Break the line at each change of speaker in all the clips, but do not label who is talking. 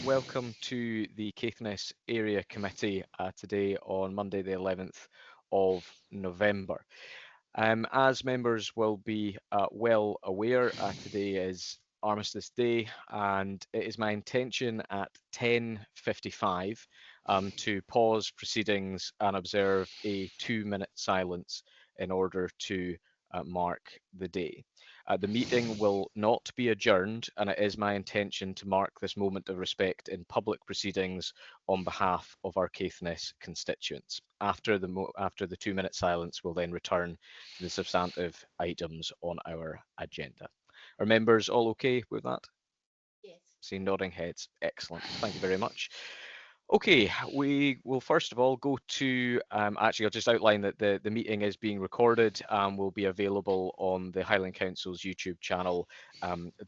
welcome to the Caithness Area Committee today on Monday the 11th of November. As members will be well aware, today is Armistice Day, and it is my intention at 10:55 to pause proceedings and observe a 2-minute silence in order to mark the day. The meeting will not be adjourned, and it is my intention to mark this moment of respect in public proceedings on behalf of our Caithness constituents. After the 2-minute silence, we'll then return to the substantive items on our agenda. Are members all okay with that?
Yes.
See nodding heads. Excellent. Thank you very much. Okay, we will first of all go to, actually I'll just outline that the meeting is being recorded and will be available on the Highland Council's YouTube channel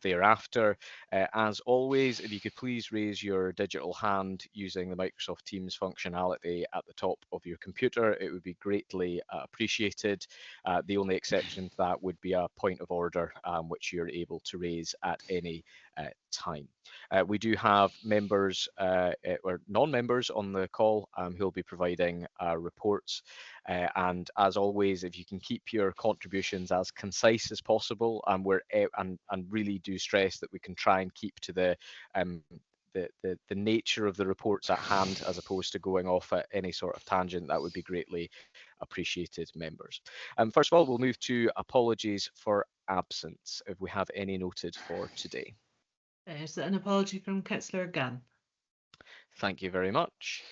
thereafter. As always, if you could please raise your digital hand using the Microsoft Teams functionality at the top of your computer, it would be greatly appreciated. The only exception to that would be a point of order, which you're able to raise at any time. We do have members or non-members on the call who will be providing reports, and as always, if you can keep your contributions as concise as possible, and really do stress that we can try and keep to the nature of the reports at hand as opposed to going off at any sort of tangent, that would be greatly appreciated, members. First of all, we'll move to apologies for absence, if we have any noted for today.
Is that an apology from Councillor Gunn?
Thank you very much.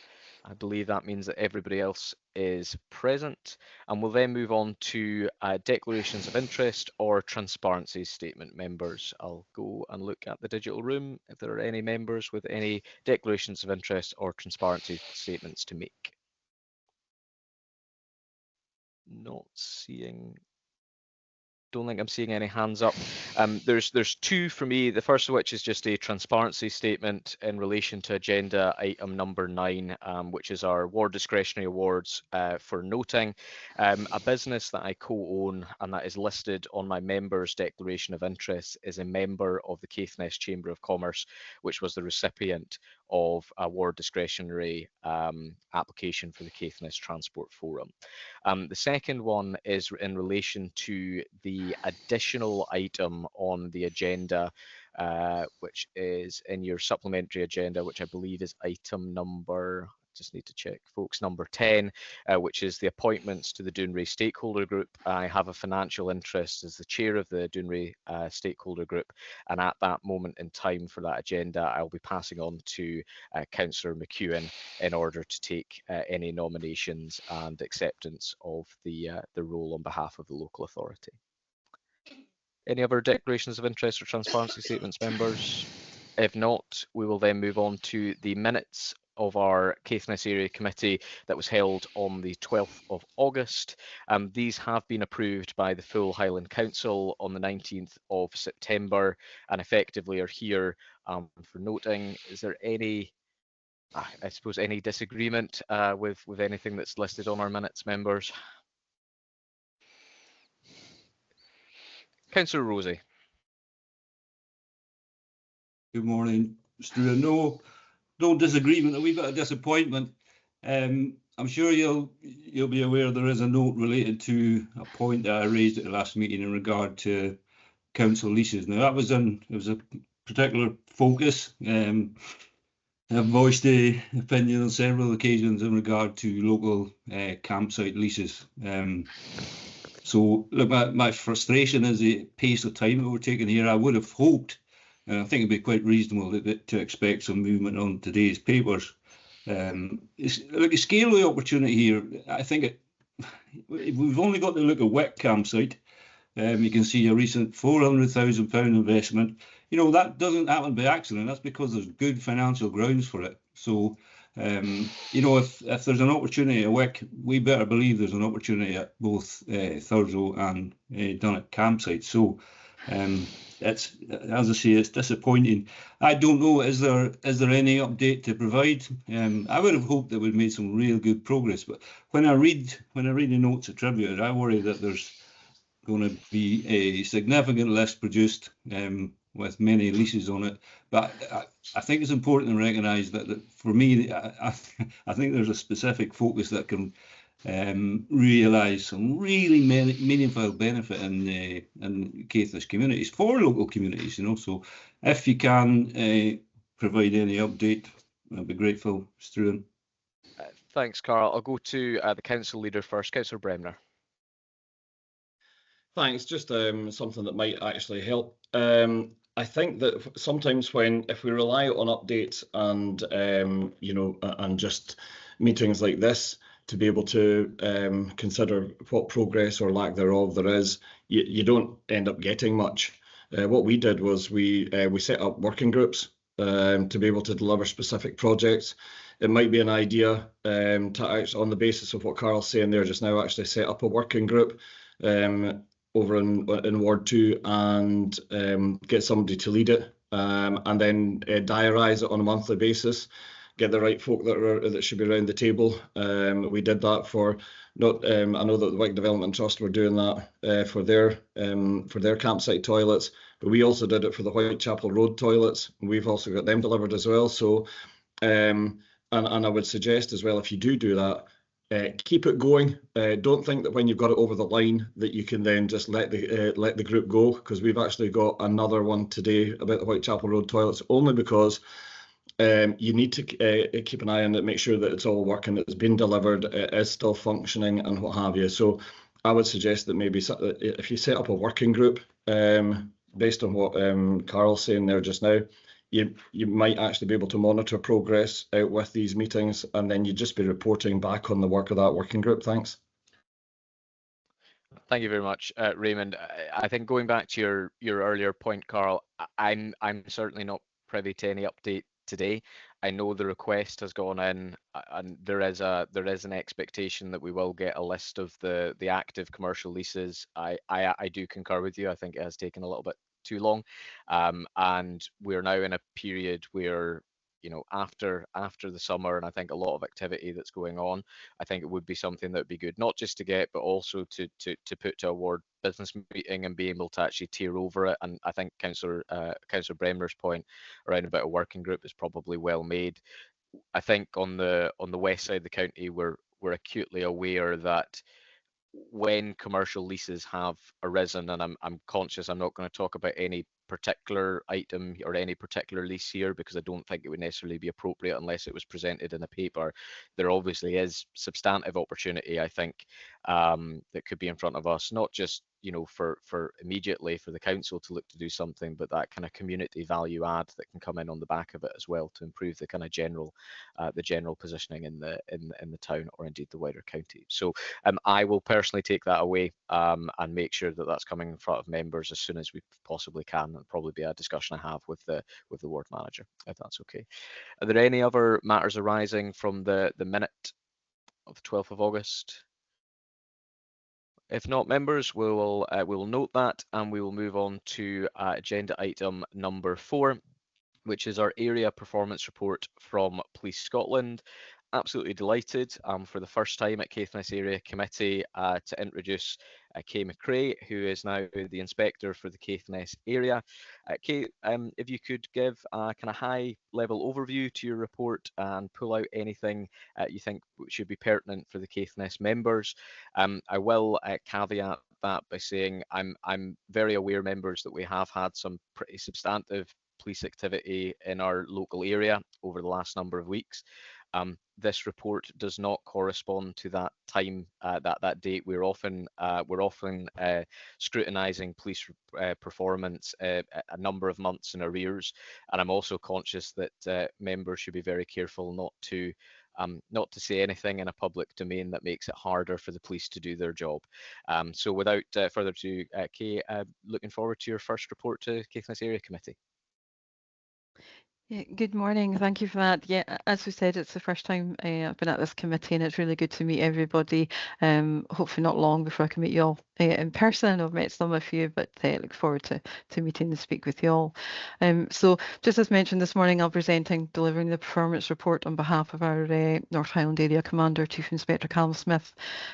I believe that means that everybody else is present, and we'll then move on to declarations of interest or transparency statement. Members, I'll go and look at the digital room if there are any members with any declarations of interest or transparency statements to make. Not seeing. Don't think I'm seeing any hands up. There's two for me. The first of which is just a transparency statement in relation to agenda item number 9, which is our ward discretionary awards for noting. A business that I co-own and that is listed on my members' declaration of interest is a member of the Caithness Chamber of Commerce, which was the recipient of a ward discretionary application for the Caithness Transport Forum. The second one is in relation to the additional item on the agenda, which is in your supplementary agenda, which I believe is item number, just need to check, folks, number 10, which is the appointments to the Dounreay Stakeholder Group. I have a financial interest as the chair of the Dounreay Stakeholder Group, and at that moment in time for that agenda, I'll be passing on to Councillor McEwen in order to take any nominations and acceptance of the role on behalf of the local authority. Any other declarations of interest or transparency statements, members? If not, we will then move on to the minutes of our Caithness Area Committee that was held on the 12th of August. These have been approved by the full Highland Council on the 19th of September and effectively are here for noting. Is there any, I suppose, any disagreement with anything that's listed on our minutes, members? Councillor Rosie.
Good morning, Stuart. No disagreement, a wee bit of disappointment. I'm sure you'll be aware there is a note related to a point that I raised at the last meeting in regard to council leases. Now that was it was a particular focus. I've voiced the opinion on several occasions in regard to local campsite leases. So look, my frustration is the pace of time that we're taking here. I would have hoped, and I think it'd be quite reasonable to expect some movement on today's papers. Look, the scale of the opportunity here, I think we've only got to look at Wick campsite. You can see a recent £400,000 investment. You know, that doesn't happen by accident. That's because there's good financial grounds for it. So, you know, if there's an opportunity at Wick, we better believe there's an opportunity at both Thurso and Dunnet campsite. So, it's, as I say, it's disappointing. I don't know, is there any update to provide? I would have hoped that we'd made some real good progress, but when I read the notes attributed, I worry that there's going to be a significant list produced with many leases on it. But I think it's important to recognise that for me, I think there's a specific focus that can realise some really meaningful benefit in Caithness communities, for local communities, you know. So if you can provide any update, I'd be grateful, Struan.
Thanks, Carl. I'll go to the council leader first, Councillor Bremner.
Thanks. Just something that might actually help. I think that sometimes if we rely on updates and and just meetings like this to be able to consider what progress or lack thereof there is, you don't end up getting much. What we did was we set up working groups to be able to deliver specific projects. It might be an idea to actually, on the basis of what Carl's saying there just now, actually set up a working group over in Ward 2 and get somebody to lead it, and then diarise it on a monthly basis. Get the right folk that should be around the table. We did that for I know that the Wick Development Trust were doing that for their campsite toilets, but we also did it for the Whitechapel Road toilets. We've also got them delivered as well. So, and I would suggest as well, if you do that, keep it going. Don't think that when you've got it over the line that you can then just let the group go, because we've actually got another one today about the Whitechapel Road toilets, only because you need to keep an eye on it, make sure that it's all working, it's been delivered, it is still functioning and what have you. So I would suggest that maybe if you set up a working group based on what Carl's saying there just now, you might actually be able to monitor progress out with these meetings, and then you'd just be reporting back on the work of that working group. Thanks.
Thank you very much, Raymond. I think going back to your earlier point, Carl, I'm certainly not privy to any update today. I know the request has gone in, and there is an expectation that we will get a list of the active commercial leases. I do concur with you. I think it has taken a little bit too long, and we're now in a period where, you know, after the summer, and I think a lot of activity that's going on, I think it would be something that would be good, not just to get, but also to put to a ward business meeting and be able to actually tear over it. And I think Councillor Bremner's point around about a working group is probably well made. I think on the west side of the county, we're acutely aware that when commercial leases have arisen, and I'm conscious I'm not going to talk about any particular item or any particular lease here, because I don't think it would necessarily be appropriate unless it was presented in a paper. There obviously is substantive opportunity, I think, that could be in front of us, not just, you know, for immediately for the council to look to do something, but that kind of community value add that can come in on the back of it as well to improve the kind of general positioning in the town, or indeed the wider county. So I will personally take that away and make sure that that's coming in front of members as soon as we possibly can. It'll probably be a discussion I have with the ward manager, if that's okay. Are there any other matters arising from the minute of the 12th of August? If not, members, we will note that, and we will move on to agenda item number 4, which is our area performance report from Police Scotland. Absolutely delighted for the first time at Caithness Area Committee to introduce Kay McRae, who is now the inspector for the Caithness area. Kay, if you could give a kind of high level overview to your report and pull out anything you think should be pertinent for the Caithness members. I will caveat that by saying I'm very aware, members, that we have had some pretty substantive police activity in our local area over the last number of weeks. This report does not correspond to that time, that date. We're often scrutinising police performance a number of months in arrears, and I'm also conscious that members should be very careful not to say anything in a public domain that makes it harder for the police to do their job. So without further ado, Kay, looking forward to your first report to Caithness Area Committee.
Yeah, good morning. Thank you for that. Yeah, as we said, it's the first time I've been at this committee, and it's really good to meet everybody. Hopefully not long before I can meet you all in person. I've met some of you, but look forward to meeting and speak with you all. So just as mentioned this morning, I'll be delivering the performance report on behalf of our North Highland Area Commander, Chief Inspector Callum Smith.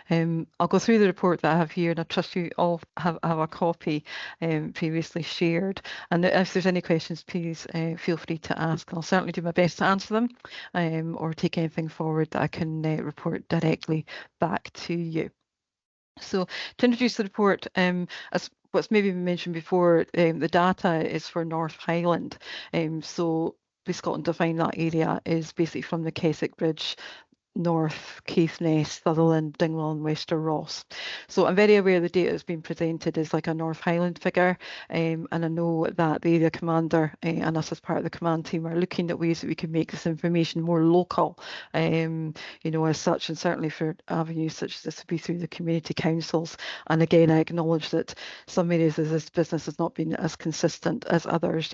I'll go through the report that I have here, and I trust you all have a copy previously shared. And if there's any questions, please feel free to ask. I'll certainly do my best to answer them, or take anything forward that I can report directly back to you. So to introduce the report, as what's maybe been mentioned before, the data is for North Highland. So Police Scotland define that area is basically from the Keswick Bridge north, Caithness, Sutherland, Dingwall and Wester Ross. So I'm very aware the data that's been presented is like a North Highland figure, and I know that the area commander and us as part of the command team are looking at ways that we can make this information more local, you know, as such, and certainly for avenues such as this would be through the community councils. And again, I acknowledge that some areas of this business has not been as consistent as others,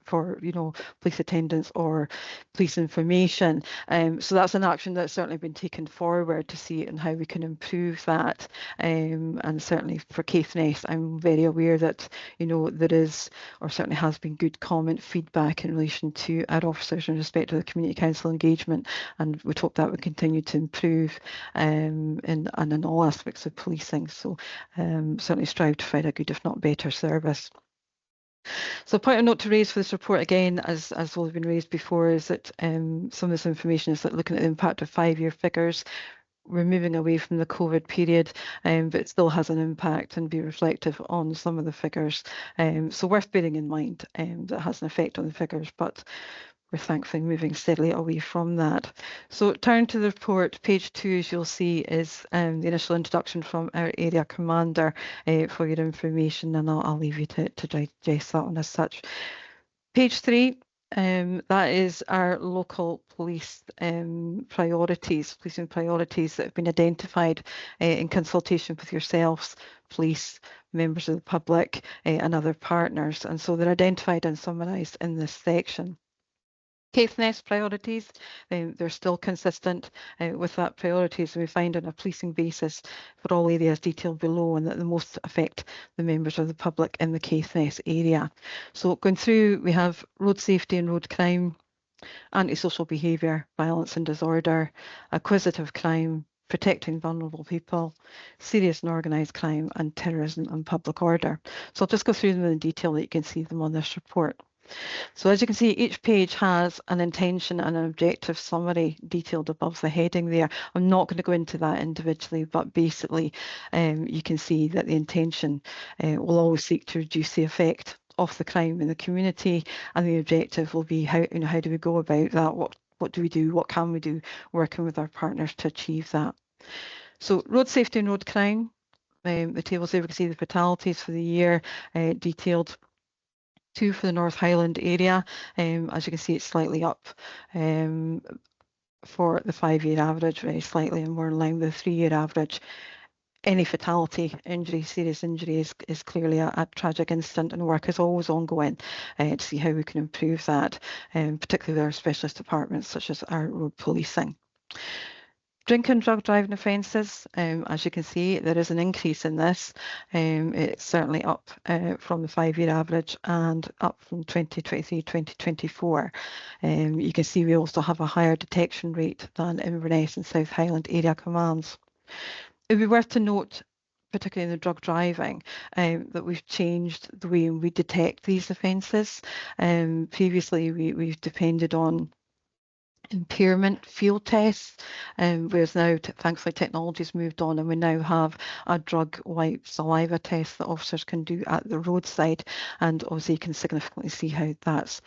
for, you know, police attendance or police information. So that's an action that's certainly been taken forward to see and how we can improve that. And certainly for Caithness, I'm very aware that, you know, there is, or certainly has been, good comment feedback in relation to our officers in respect to the community council engagement, and we hope that will continue to improve in all aspects of policing. So certainly strive to provide a good, if not better, service. So a point of note to raise for this report, again, as will have been raised before, is that some of this information is that looking at the impact of 5-year figures. We're moving away from the COVID period, but it still has an impact and be reflective on some of the figures. So worth bearing in mind that has an effect on the figures, but we're thankfully moving steadily away from that. So turn to the report. Page 2, as you'll see, is the initial introduction from our area commander for your information, and I'll leave you to digest that one as such. Page 3, that is our local police priorities, policing priorities that have been identified in consultation with yourselves, police, members of the public and other partners. And so they're identified and summarised in this section. Caithness priorities, they're still consistent with that priorities we find on a policing basis for all areas detailed below, and that the most affect the members of the public in the Caithness area. So going through, we have road safety and road crime, antisocial behaviour, violence and disorder, acquisitive crime, protecting vulnerable people, serious and organised crime, and terrorism and public order. So I'll just go through them in detail that you can see them on this report. So as you can see, each page has an intention and an objective summary detailed above the heading there. I'm not going to go into that individually, but basically you can see that the intention will always seek to reduce the effect of the crime in the community, and the objective will be how do we go about that? What do we do? What can we do? Working with our partners to achieve that. So road safety and road crime. The tables there, we can see the fatalities for the year detailed. 2 for the North Highland area. As you can see, it's slightly up for the 5-year average, very slightly, and more in line with the 3-year average. Any fatality, injury, serious injury is clearly a tragic incident, and work is always ongoing to see how we can improve that, particularly with our specialist departments such as our road policing. Drink and drug driving offences, as you can see, there is an increase in this. It's certainly up from the 5-year average and up from 2023-2024. You can see we also have a higher detection rate than Inverness and South Highland area commands. It would be worth to note, particularly in the drug driving, that we've changed the way we detect these offences. Previously, we've depended on impairment field tests, whereas now thankfully technology's moved on, and we now have a drug wipe saliva test that officers can do at the roadside, and obviously you can significantly see how that's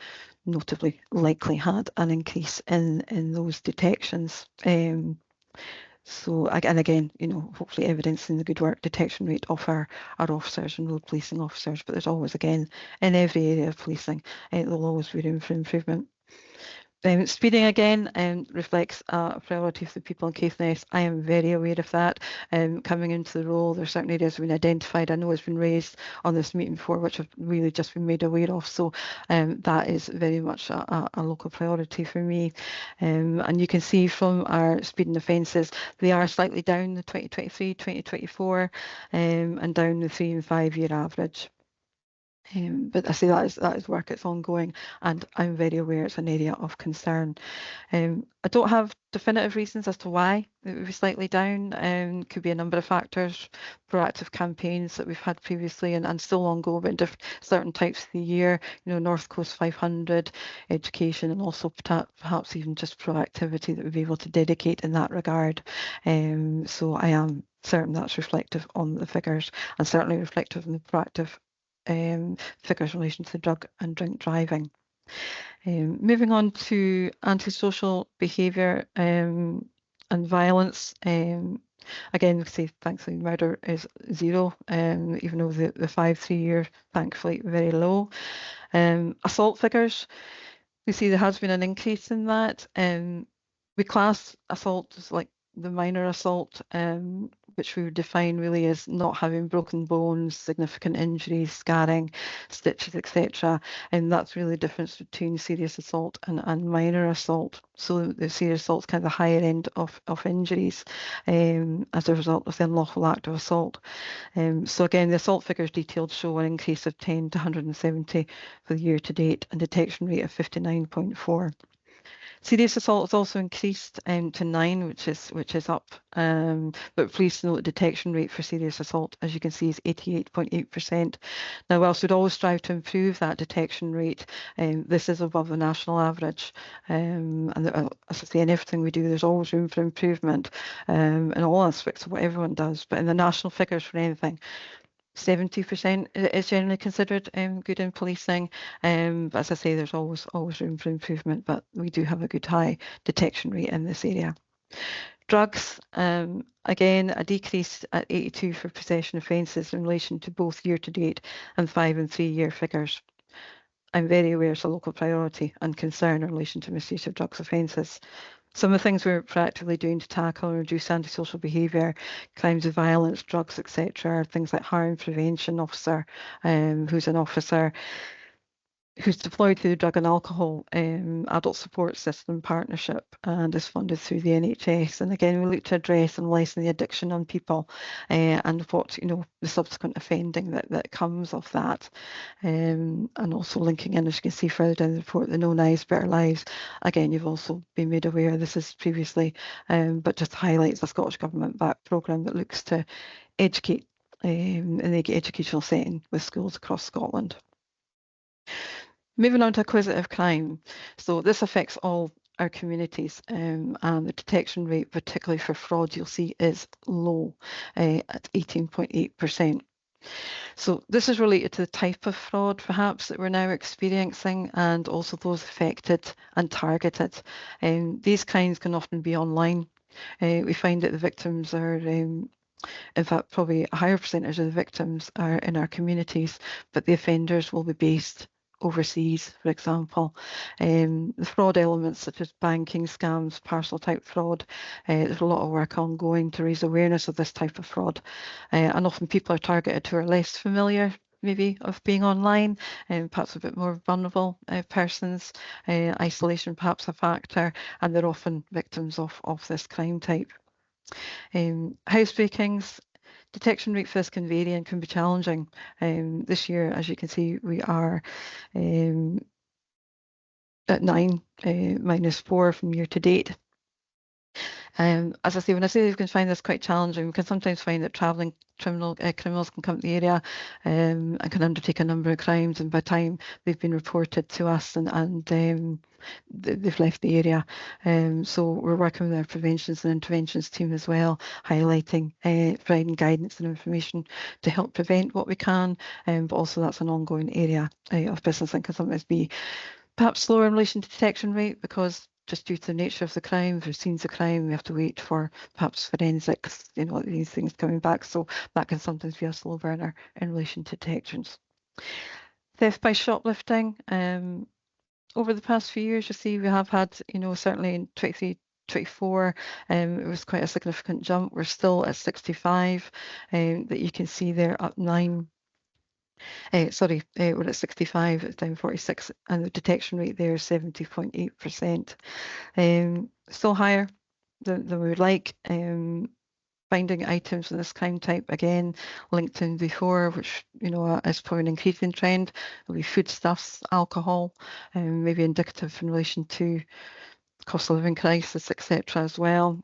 notably likely had an increase in those detections. So, and again, you know, hopefully evidencing the good work detection rate of our officers and road policing officers, but there's always, again, in every area of policing, there'll always be room for improvement. Speeding again reflects a priority for the people in Caithness. I am very aware of that. Coming into the role, there are certain areas been identified. I know it's been raised on this meeting before, which have really just been made aware of. So that is very much a local priority for me. And you can see from our speeding offences, they are slightly down the 2023, 2024, and down the 3 and 5 year average. But I say that is work, it's ongoing, and I'm very aware it's an area of concern. I don't have definitive reasons as to why it would be slightly down. Could be a number of factors, proactive campaigns that we've had previously and still ongoing in certain types of the year, North Coast 500, education, and also perhaps even just proactivity that we'd be able to dedicate in that regard. So I am certain that's reflective on the figures, and certainly reflective on the proactive figures in relation to drug and drink driving. Moving on to antisocial behaviour and violence. Again, we say thankfully murder is 0, even though the 5-3 year thankfully very low. Assault figures, we see there has been an increase in that. We class assault as like the minor assault, which we would define really as not having broken bones, significant injuries, scarring, stitches, etc. And that's really the difference between serious assault and minor assault. So the serious assault is kind of the higher end of injuries as a result of the unlawful act of assault. So again, the assault figures detailed show an increase of 10 to 170 for the year to date, and detection rate of 59.4. Serious assault has also increased to 9, which is up. But please note the detection rate for serious assault, as you can see, is 88.8%. Now, whilst we'd always strive to improve that detection rate, this is above the national average. And as I say, in everything we do, there's always room for improvement in all aspects of what everyone does. But in the national figures for anything, 70% is generally considered good in policing, but as I say, there's always room for improvement, but we do have a good high detection rate in this area. Drugs, again, a decrease at 82 for possession offences in relation to both year to date and 5 and 3 year figures. I'm very aware it's a local priority and concern in relation to misuse of drugs offences. Some of the things we're proactively doing to tackle and reduce antisocial behaviour, crimes of violence, drugs, etc., things like harm prevention officer, who's an officer who's deployed through the Drug and Alcohol Adult Support System Partnership and is funded through the NHS. And again, we look to address and lessen the addiction on people and what, the subsequent offending that comes of that. And also linking in, as you can see further down the report, the No Knives, Better Lives. Again, you've also been made aware this is previously, but just highlights a Scottish Government-backed programme that looks to educate in the educational setting with schools across Scotland. Moving on to acquisitive crime. So this affects all our communities and the detection rate, particularly for fraud, you'll see is low at 18.8%. So this is related to the type of fraud perhaps that we're now experiencing and also those affected and targeted. These crimes can often be online. We find that the victims are in fact, probably a higher percentage of the victims are in our communities, but the offenders will be based overseas, for example. The fraud elements such as banking scams, parcel type fraud, there's a lot of work ongoing to raise awareness of this type of fraud. And often people are targeted who are less familiar maybe of being online and perhaps a bit more vulnerable persons, isolation perhaps a factor, and they're often victims of this crime type. Housebreakings, detection rate for this can vary and can be challenging. This year, as you can see, we are at 9, -4 from year to date. As I say, when I say you can find this quite challenging, we can sometimes find that travelling criminals can come to the area and can undertake a number of crimes, and by the time they've been reported to us and they've left the area. So we're working with our preventions and interventions team as well, highlighting, providing guidance and information to help prevent what we can, but also that's an ongoing area of business and can sometimes be perhaps slower in relation to detection rate because just due to the nature of the crime, for scenes of crime, we have to wait for perhaps forensics, these things coming back. So that can sometimes be a slow burner in relation to detections. Theft by shoplifting. over the past few years. You see, we have had, you know, certainly in 23, 24, it was quite a significant jump. We're still at 65, that you can see there, up 9. We're at 65, it's down 46, and the detection rate there is 70.8%. Still higher than we would like. Finding items of this crime type, again, linked in before, which, you know, is probably an increasing trend. There'll be foodstuffs, alcohol, maybe indicative in relation to cost of living crisis, etc. as well.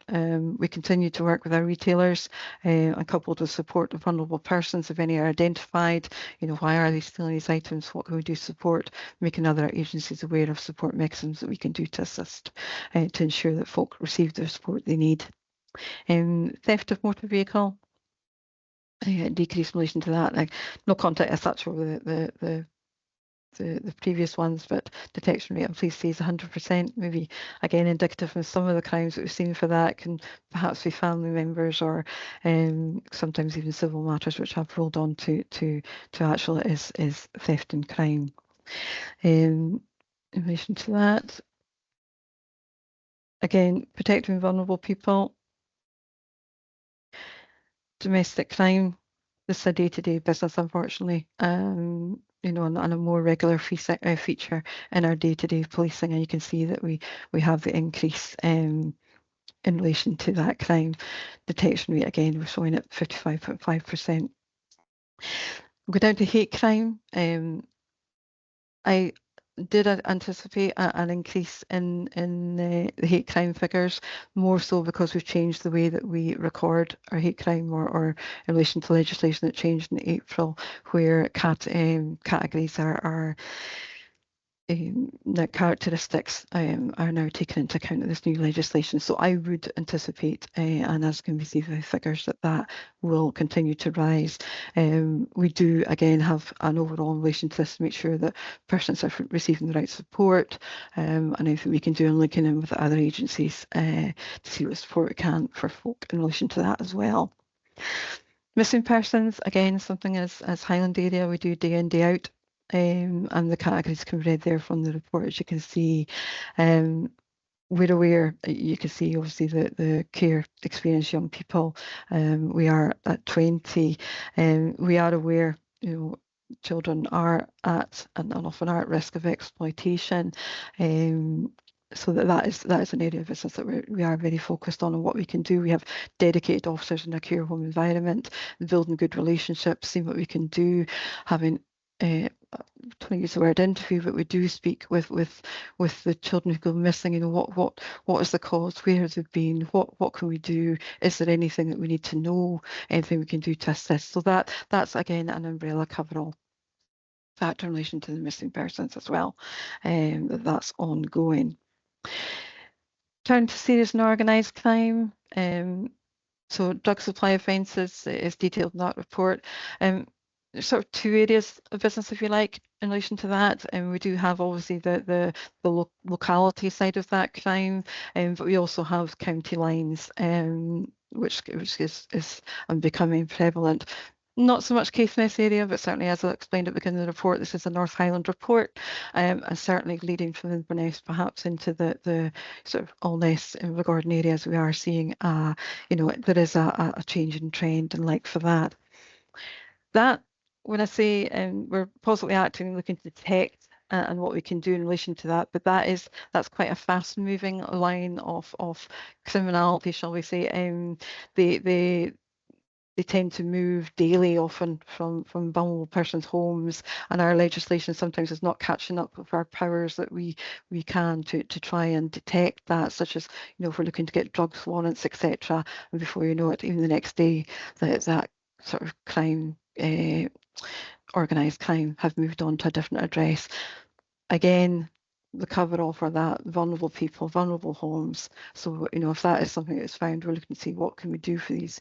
We continue to work with our retailers, and coupled with support of vulnerable persons. If any are identified, you know, why are they stealing these items? What can we do to support? Making other agencies aware of support mechanisms that we can do to assist, to ensure that folk receive the support they need. Theft of motor vehicle, decrease in relation to that. Like, no contact as such over the previous ones, but detection rate, I'm pleased to say, is 100%. Maybe again indicative of some of the crimes that we've seen for that can perhaps be family members, or sometimes even civil matters which have rolled on to actual is theft and crime. In relation to that, again, protecting vulnerable people. Domestic crime, this is a day-to-day business, unfortunately, you know, and a more regular feature in our day-to-day policing, and you can see that we have the increase in relation to that crime. Detection rate, again, we're showing at 55.5%. We'll go down to hate crime. I did anticipate an increase in the hate crime figures, more so because we've changed the way that we record our hate crime, or in relation to legislation that changed in April, where categories are the characteristics are now taken into account in this new legislation. So I would anticipate, and as can be seen by figures, that will continue to rise. We do again have an overall in relation to this to make sure that persons are receiving the right support, and anything we can do in linking in with other agencies to see what support we can for folk in relation to that as well. Missing persons, again, something as Highland area we do day in, day out. And the categories can be read there from the report, as you can see. We're aware, you can see obviously the care experienced young people. We are at 20. We are aware, you know, children are at and often are at risk of exploitation. So that is an area of business that we are very focused on and what we can do. We have dedicated officers in a care home environment, building good relationships, seeing what we can do, having to use the word interview, but we do speak with the children who go missing. You know, what is the cause? Where have they been? What can we do? Is there anything that we need to know? Anything we can do to assist? So that's again an umbrella coverall factor in relation to the missing persons as well. That's ongoing. Turn to serious and organised crime. So drug supply offences is detailed in that report. There's sort of two areas of business, if you like, in relation to that, and we do have obviously the locality side of that crime, but we also have county lines, which is becoming prevalent. Not so much Caithness area, but certainly, as I explained at the beginning of the report, this is a North Highland report, and certainly leading from Inverness perhaps into the sort of Allness and Regordon areas. We are seeing, you know, there is a change in trend and like for that. That, when I say we're positively acting, looking to detect and what we can do in relation to that, but that's quite a fast-moving line of criminality, shall we say. They tend to move daily, often from vulnerable persons' homes, and our legislation sometimes is not catching up with our powers that we can to try and detect that, such as, you know, if we're looking to get drugs warrants, etc., and before you know it, even the next day, that sort of crime, organised crime, have moved on to a different address. Again, the coverall for that, vulnerable people, vulnerable homes. So, you know, if that is something that's found, we're looking to see what can we do for these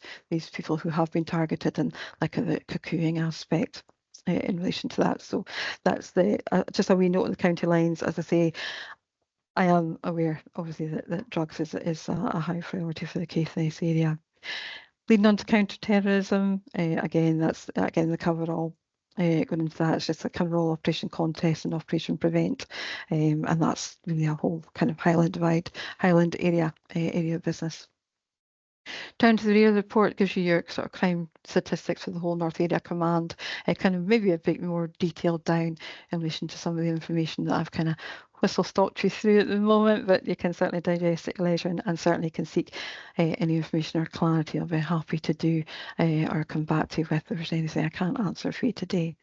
people who have been targeted, and like the cuckooing aspect in relation to that. So that's just a wee note on the county lines. As I say, I am aware, obviously, that drugs is a high priority for the Caithness area. Leading on to counter-terrorism, again, that's the coverall going into that. It's just a kind of all Operation Contest and Operation Prevent, and that's really a whole kind of Highland area business. Down to the rear report gives you your sort of crime statistics for the whole North Area Command, kind of maybe a bit more detailed down in relation to some of the information that I've kind of whistle-stopped you through at the moment, but you can certainly digest it at leisure and certainly can seek any information or clarity. I'll be happy to do or come back to you if there's anything I can't answer for you today.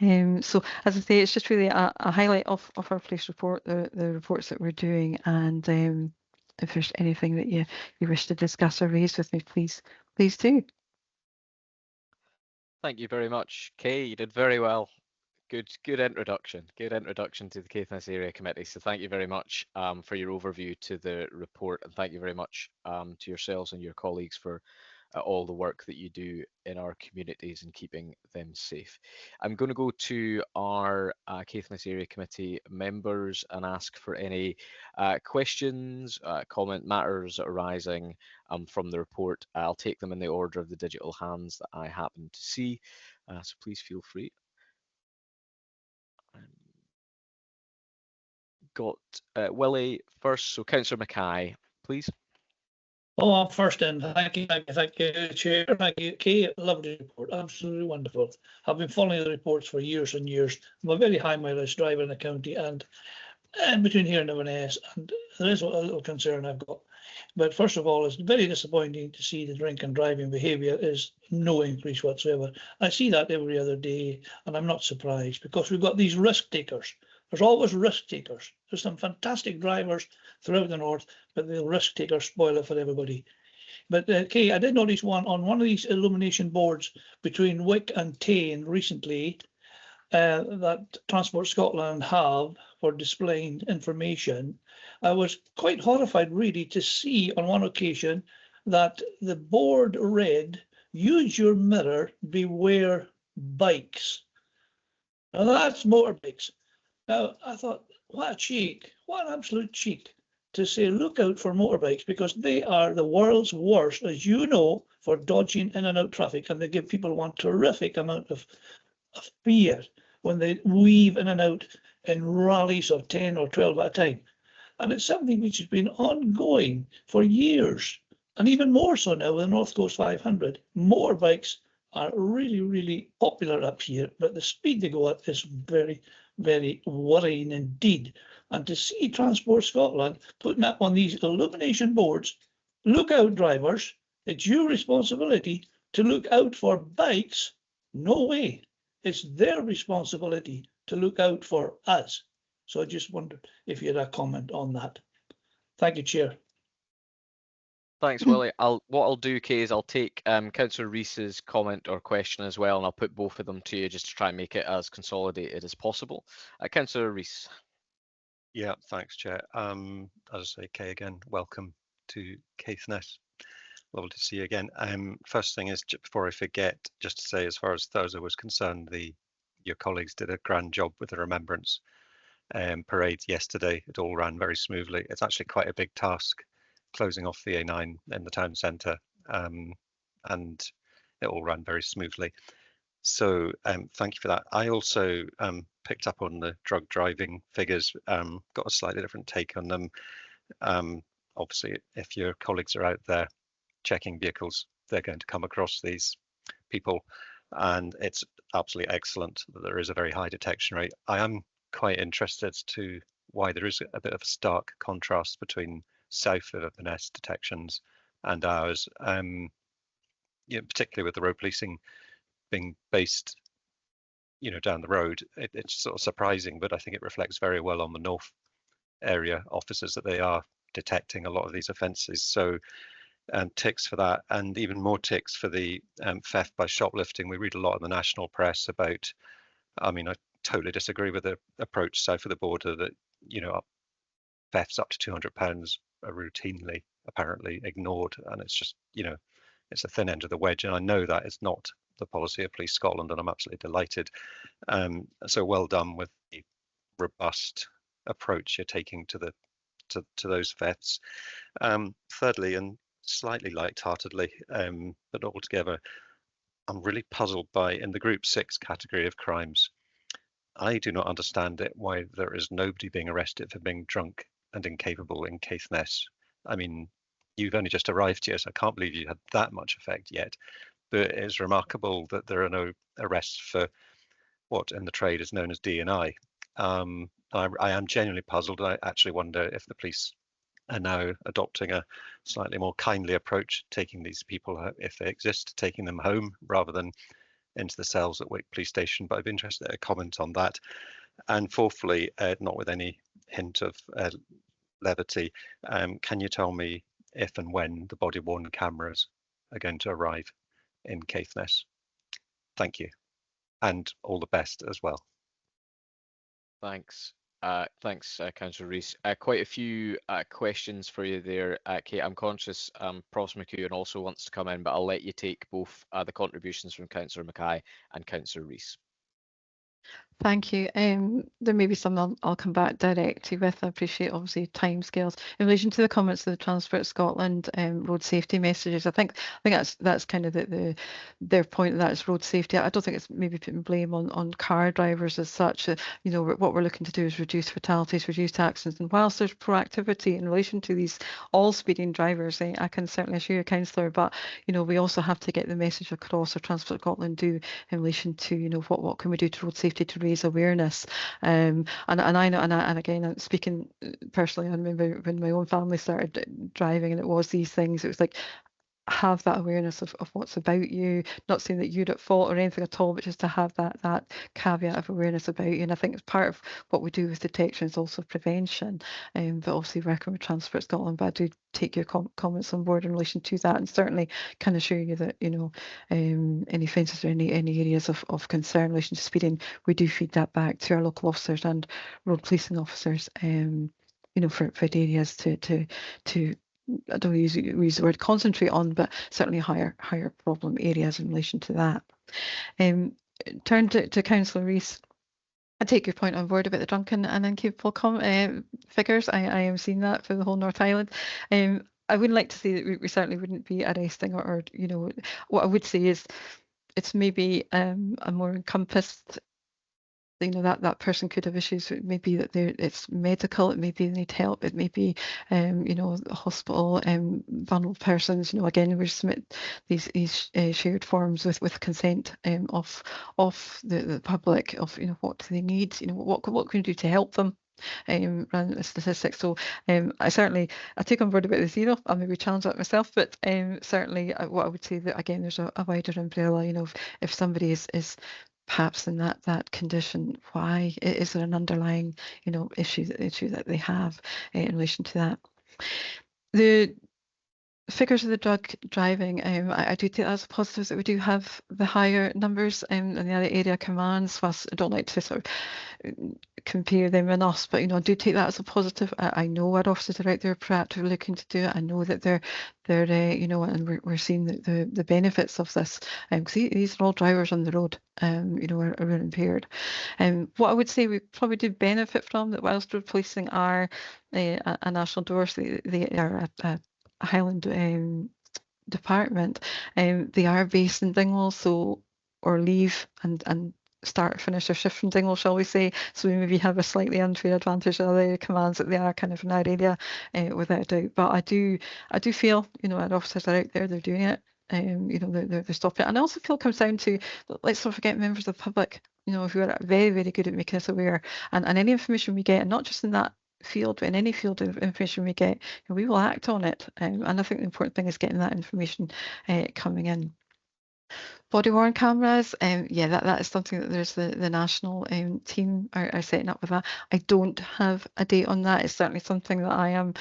So as I say, it's just really a highlight of our police report, the reports that we're doing, and if there's anything that you wish to discuss or raise with me, please do.
Thank you very much, Kay. You did very well. Good introduction. Good introduction to the Caithness Area Committee. So thank you very much for your overview to the report, and thank you very much to yourselves and your colleagues for all the work that you do in our communities and keeping them safe. I'm going to go to our Caithness Area Committee members and ask for any questions, comment matters arising from the report. I'll take them in the order of the digital hands that I happen to see, so please feel free. Got Willie first, so Councillor Mackay, please.
Oh, I'm first in. Thank you, Chair. Thank you, Kay. Lovely report, absolutely wonderful. I've been following the reports for years and years. I'm a very high mileage driver in the county, and between here and Inverness, and there is a little concern I've got. But first of all, it's very disappointing to see the drink and driving behaviour is no increase whatsoever. I see that every other day, and I'm not surprised because we've got these risk takers. There's always risk takers. There's some fantastic drivers throughout the north, but the risk takers spoil it for everybody. But Kay, I did notice one of these illumination boards between Wick and Tain recently that Transport Scotland have for displaying information. I was quite horrified really to see on one occasion that the board read, "Use your mirror, beware bikes." Now that's motorbikes. Now I thought, what a cheek, what an absolute cheek to say, look out for motorbikes, because they are the world's worst, as you know, for dodging in and out traffic, and they give people one terrific amount of fear when they weave in and out in rallies of 10 or 12 at a time. And it's something which has been ongoing for years, and even more so now with the North Coast 500. Motorbikes are really, really popular up here, but the speed they go at is very, very worrying indeed. And to see Transport Scotland putting up on these illumination boards, look out drivers, it's your responsibility to look out for bikes. No way. It's their responsibility to look out for us. So I just wondered if you had a comment on that. Thank you, Chair.
Thanks, Willie. What I'll do, Kay, is I'll take Councillor Rees's comment or question as well, and I'll put both of them to you just to try and make it as consolidated as possible. Councillor Rees.
Yeah, thanks, Chair. As I say, Kay, again, welcome to Caithness. Lovely to see you again. First thing is, before I forget, just to say, as far as Thursday was concerned, your colleagues did a grand job with the remembrance parade yesterday. It all ran very smoothly. It's actually quite a big task, closing off the A9 in the town centre, and it all ran very smoothly. So thank you for that. I also picked up on the drug driving figures, got a slightly different take on them. Obviously, if your colleagues are out there checking vehicles, they're going to come across these people, and it's absolutely excellent that there is a very high detection rate. I am quite interested to why there is a bit of a stark contrast between south of Inverness detections and ours, particularly with the road policing being based down the road. It's sort of surprising, but I think it reflects very well on the north area officers that they are detecting a lot of these offences. So ticks for that, and even more ticks for the theft by shoplifting. We read a lot in the national press about, I totally disagree with the approach south of the border that thefts up to £200 are routinely apparently ignored, and it's just it's a thin end of the wedge, and I know that is not the policy of Police Scotland, and I'm absolutely delighted. So well done with the robust approach you're taking to those thefts. Thirdly, and slightly light-heartedly, but not altogether, I'm really puzzled by, in the Group 6 category of crimes, I do not understand it why there is nobody being arrested for being drunk and incapable in Caithness. I mean, you've only just arrived here, so I can't believe you had that much effect yet. But it's remarkable that there are no arrests for what in the trade is known as D&I. I am genuinely puzzled. I actually wonder if the police are now adopting a slightly more kindly approach, taking these people, if they exist, taking them home rather than into the cells at Wick Police Station. But I'd be interested in a comment on that. And fourthly, not with any hint of levity, can you tell me if and when the body-worn cameras are going to arrive in Caithness? Thank you, and all the best as well.
Thanks. Thanks, Councillor Rees. Quite a few questions for you there, Kate. I'm conscious Prof McEwen also wants to come in, but I'll let you take both the contributions from Councillor Mackay and Councillor Rees.
Thank you. There may be some I'll come back directly with. I appreciate obviously timescales. In relation to the comments of the Transport Scotland road safety messages, I think that's kind of their point. That is road safety. I don't think it's maybe putting blame on car drivers as such. You know, what we're looking to do is reduce fatalities, reduce accidents, and whilst there's proactivity in relation to these all speeding drivers, I can certainly assure you, Councillor, but you know, we also have to get the message across, or Transport Scotland do, in relation to, you know, what can we do to road safety to raise awareness. And I know, and again, I'm speaking personally, I remember when my own family started driving and it was these things, it was like, have that awareness of what's about you, not saying that you're at fault or anything at all, but just to have that caveat of awareness about you. And I think it's part of what we do with detection is also prevention, but obviously working with Transport Scotland. But I do take your comments on board in relation to that, and certainly can assure you that, you know, any offences or any areas of concern in relation to speeding, we do feed that back to our local officers and road policing officers, you know, for areas to I don't use the word concentrate on, but certainly higher problem areas in relation to that. Turn to Councillor Rees. I take your point on board about the drunken and incapable figures. I am seeing that for the whole North Highland. I wouldn't like to say that we certainly wouldn't be arresting or you know, what I would say is it's maybe a more encompassed, you know, that person could have issues. It may be that it's medical, it may be they need help, it may be you know, the hospital, vulnerable persons. You know, again, we submit these shared forms with consent of the public, of, you know, what do they need, you know, what can we do to help them. Run the statistics. So I take on board about the zero. I'll maybe challenge that myself, but certainly what I would say that, again, there's a wider umbrella. You know, if somebody is perhaps in that condition, why is there an underlying, you know, issue that they have in relation to that. The figures of the drug driving, I do take that as a positive that we do have the higher numbers in the other area commands. Whilst I don't like to sort of compare them and us, but, you know, I do take that as a positive. I know our officers are out there proactively looking to do it. I know that they're you know, and we're seeing the benefits of this, because these are all drivers on the road, you know, are impaired. What I would say we probably do benefit from, that whilst road policing are a national DORS, they are a Highland department, they are based in Dingwall, so, or leave and start finish their shift from Dingwall, shall we say. So we maybe have a slightly unfair advantage of the commands that they are kind of in our area, without a doubt. But I do feel, you know, our officers are out there, they're doing it. You know, they're stopping it. And I also feel it comes down to, let's not forget, members of the public, you know, who are very, very good at making us aware, and any information we get, and not just in that field, but in any field of information we get, we will act on it. And I think the important thing is getting that information coming in. Body worn cameras, yeah, that is something that there's the national team are setting up with that. I don't have a date on that. It's certainly something that I am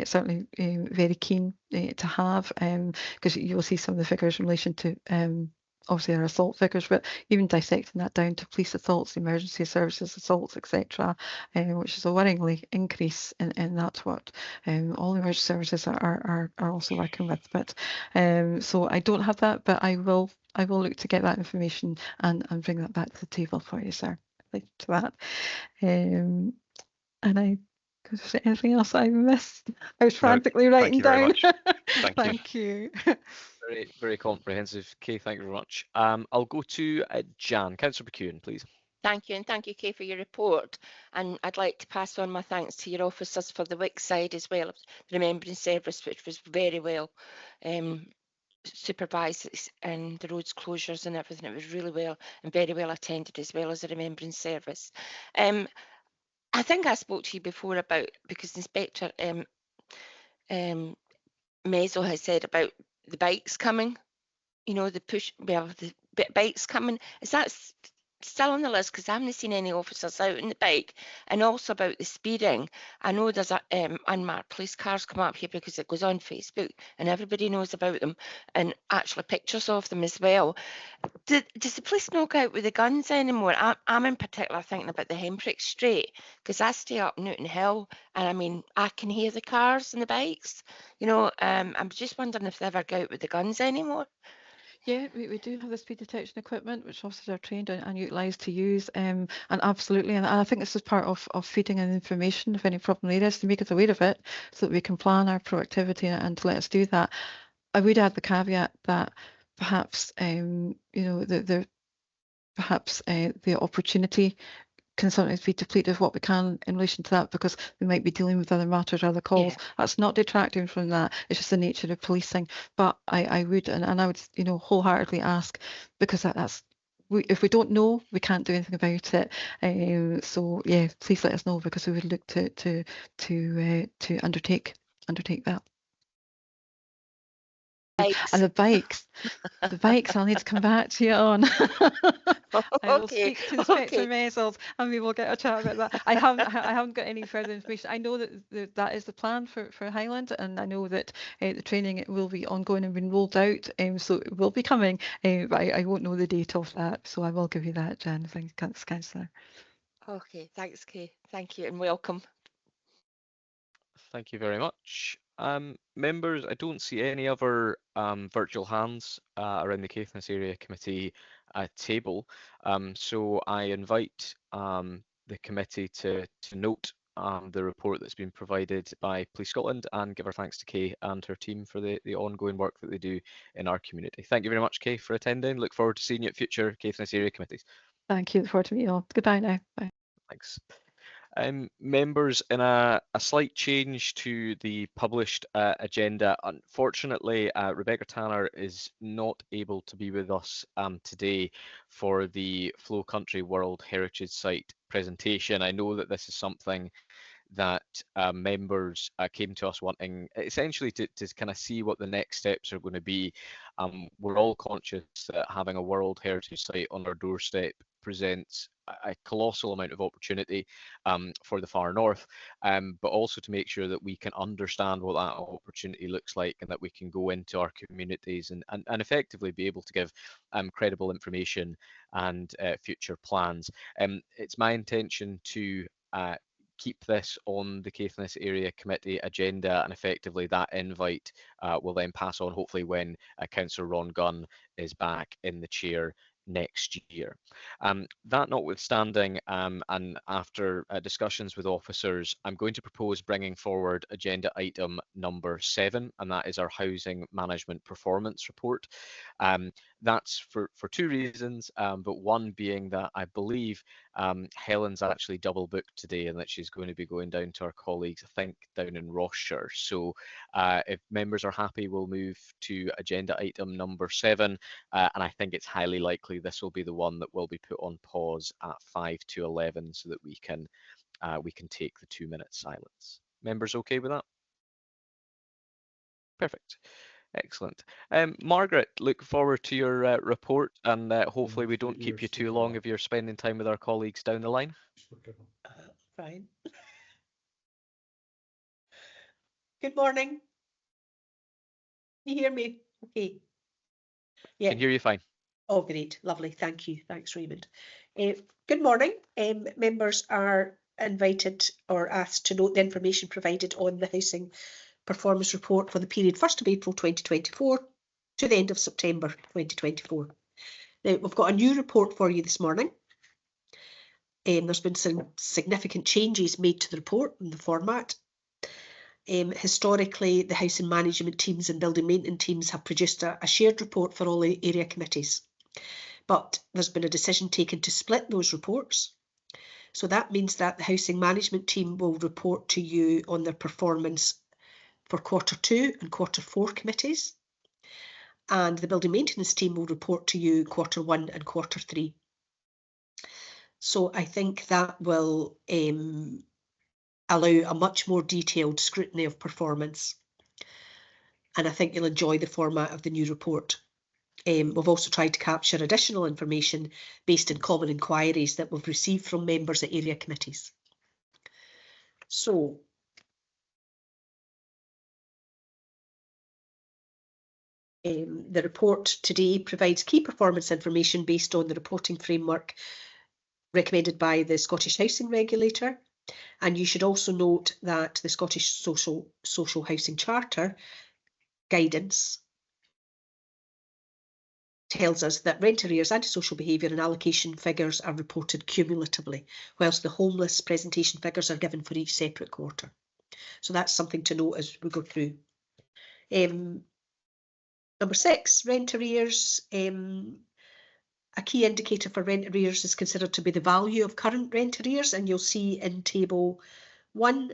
certainly very keen to have, because you'll see some of the figures in relation to obviously our assault figures, but even dissecting that down to police assaults, emergency services assaults, etc., which is a worryingly increase, and that's what all emergency services are also working with. But so I don't have that, but I will look to get that information and bring that back to the table for you, sir. Thank you to that. And is there anything else I missed? I was frantically writing down.
Thank you.
Thank you.
Very, very comprehensive. Kay, thank you very much. I'll go to Jan. Councillor McEwen, please.
Thank you, and thank you, Kay, for your report. And I'd like to pass on my thanks to your officers for the Wick side as well, the Remembrance Service, which was very well supervised, and the roads closures and everything. It was really well and very well attended, as well as the Remembrance Service. I think I spoke to you before about, because Inspector Mezzo has said about the bikes coming, you know, the bikes coming. Is that still on the list? Because I haven't seen any officers out on the bike. And also about the speeding. I know there's unmarked police cars come up here because it goes on Facebook and everybody knows about them, and actually pictures of them as well. Does the police not go out with the guns anymore? I'm in particular thinking about the Hemprick Strait, because I stay up Newton Hill, and I mean, I can hear the cars and the bikes. You know, I'm just wondering if they ever go out with the guns anymore.
Yeah, we do have the speed detection equipment, which officers are trained and utilised to use, and absolutely, and I think this is part of feeding in information if any problem there is, to make us aware of it, so that we can plan our productivity and to let us do that. I would add the caveat that perhaps, you know, perhaps the opportunity can sometimes be depleted of what we can in relation to that, because we might be dealing with other matters, other calls. Yeah. That's not detracting from that. It's just the nature of policing. But I would, and I would, you know, wholeheartedly ask, because if we don't know, we can't do anything about it. So yeah, please let us know, because we would look to undertake that.
Bikes.
And the bikes I'll need to come back to you on. I will speak to Inspector Mezels and we will get a chat about that. I haven't got any further information. I know that that is the plan for Highland, and I know that the training will be ongoing and being rolled out, so it will be coming, but I won't know the date of that, so I will give you that, Jan. Thanks, Councillor.
Okay, thanks, Kay. Thank you and welcome.
Thank you very much. Members, I don't see any other virtual hands around the Caithness Area Committee table, so I invite the committee to note the report that's been provided by Police Scotland, and give our thanks to Kay and her team for the ongoing work that they do in our community. Thank you very much, Kay, for attending. Look forward to seeing you at future Caithness Area Committees.
Thank you. Look forward to meeting you all. Goodbye now. Bye.
Thanks. Members, in a slight change to the published agenda, unfortunately, Rebecca Tanner is not able to be with us today for the Flow Country World Heritage Site presentation. I know that this is something that members came to us wanting, essentially to kind of see what the next steps are going to be. We're all conscious that having a World Heritage Site on our doorstep presents a colossal amount of opportunity for the far north, but also to make sure that we can understand what that opportunity looks like, and that we can go into our communities and effectively be able to give credible information and future plans. It's my intention to keep this on the Caithness Area Committee agenda, and effectively that invite will then pass on, hopefully when Councillor Ron Gunn is back in the chair next year. That notwithstanding, and after discussions with officers, I'm going to propose bringing forward agenda item number 7, and that is our Housing Management Performance Report. That's for two reasons, but one being that I believe Helen's actually double booked today, and that she's going to be going down to our colleagues, I think, down in Rossshire. So if members are happy, we'll move to agenda item number 7, and I think it's highly likely this will be the one that will be put on pause at 5 to 11, so that we can take the 2-minute silence. Members okay with that? Perfect. Excellent. Margaret, look forward to your report, and hopefully we don't keep you too long if you're spending time with our colleagues down the line.
Fine. Good morning. Can you hear me? Okay. Yeah.
Can hear you fine.
Oh, great. Lovely. Thank you. Thanks, Raymond. Good morning. Members are invited or asked to note the information provided on the Housing Performance Report for the period 1st of April 2024 to the end of September 2024. Now, we've got a new report for you this morning. There's been some significant changes made to the report and the format. Historically, the housing management teams and building maintenance teams have produced a shared report for all the area committees. But there's been a decision taken to split those reports. So that means that the housing management team will report to you on their performance for Q2 and Q4 committees. And the building maintenance team will report to you Q1 and Q3. So I think that will allow a much more detailed scrutiny of performance. And I think you'll enjoy the format of the new report. We've also tried to capture additional information based on common inquiries that we've received from members at area committees. So, the report today provides key performance information based on the reporting framework recommended by the Scottish Housing Regulator. And you should also note that the Scottish Social Housing Charter guidance tells us that rent arrears, antisocial behaviour and allocation figures are reported cumulatively, whilst the homeless presentation figures are given for each separate quarter. So that's something to note as we go through. Number 6, rent arrears. A key indicator for rent arrears is considered to be the value of current rent arrears, and you'll see in table 1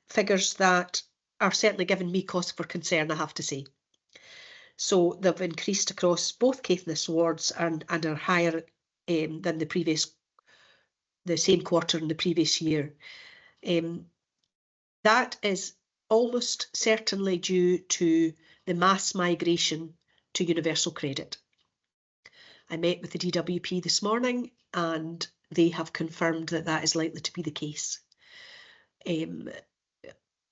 figures that are certainly giving me cause for concern, I have to say. So they've increased across both Caithness wards and are higher than the same quarter in the previous year. That is almost certainly due to the mass migration to universal credit. I met with the DWP this morning and they have confirmed that that is likely to be the case.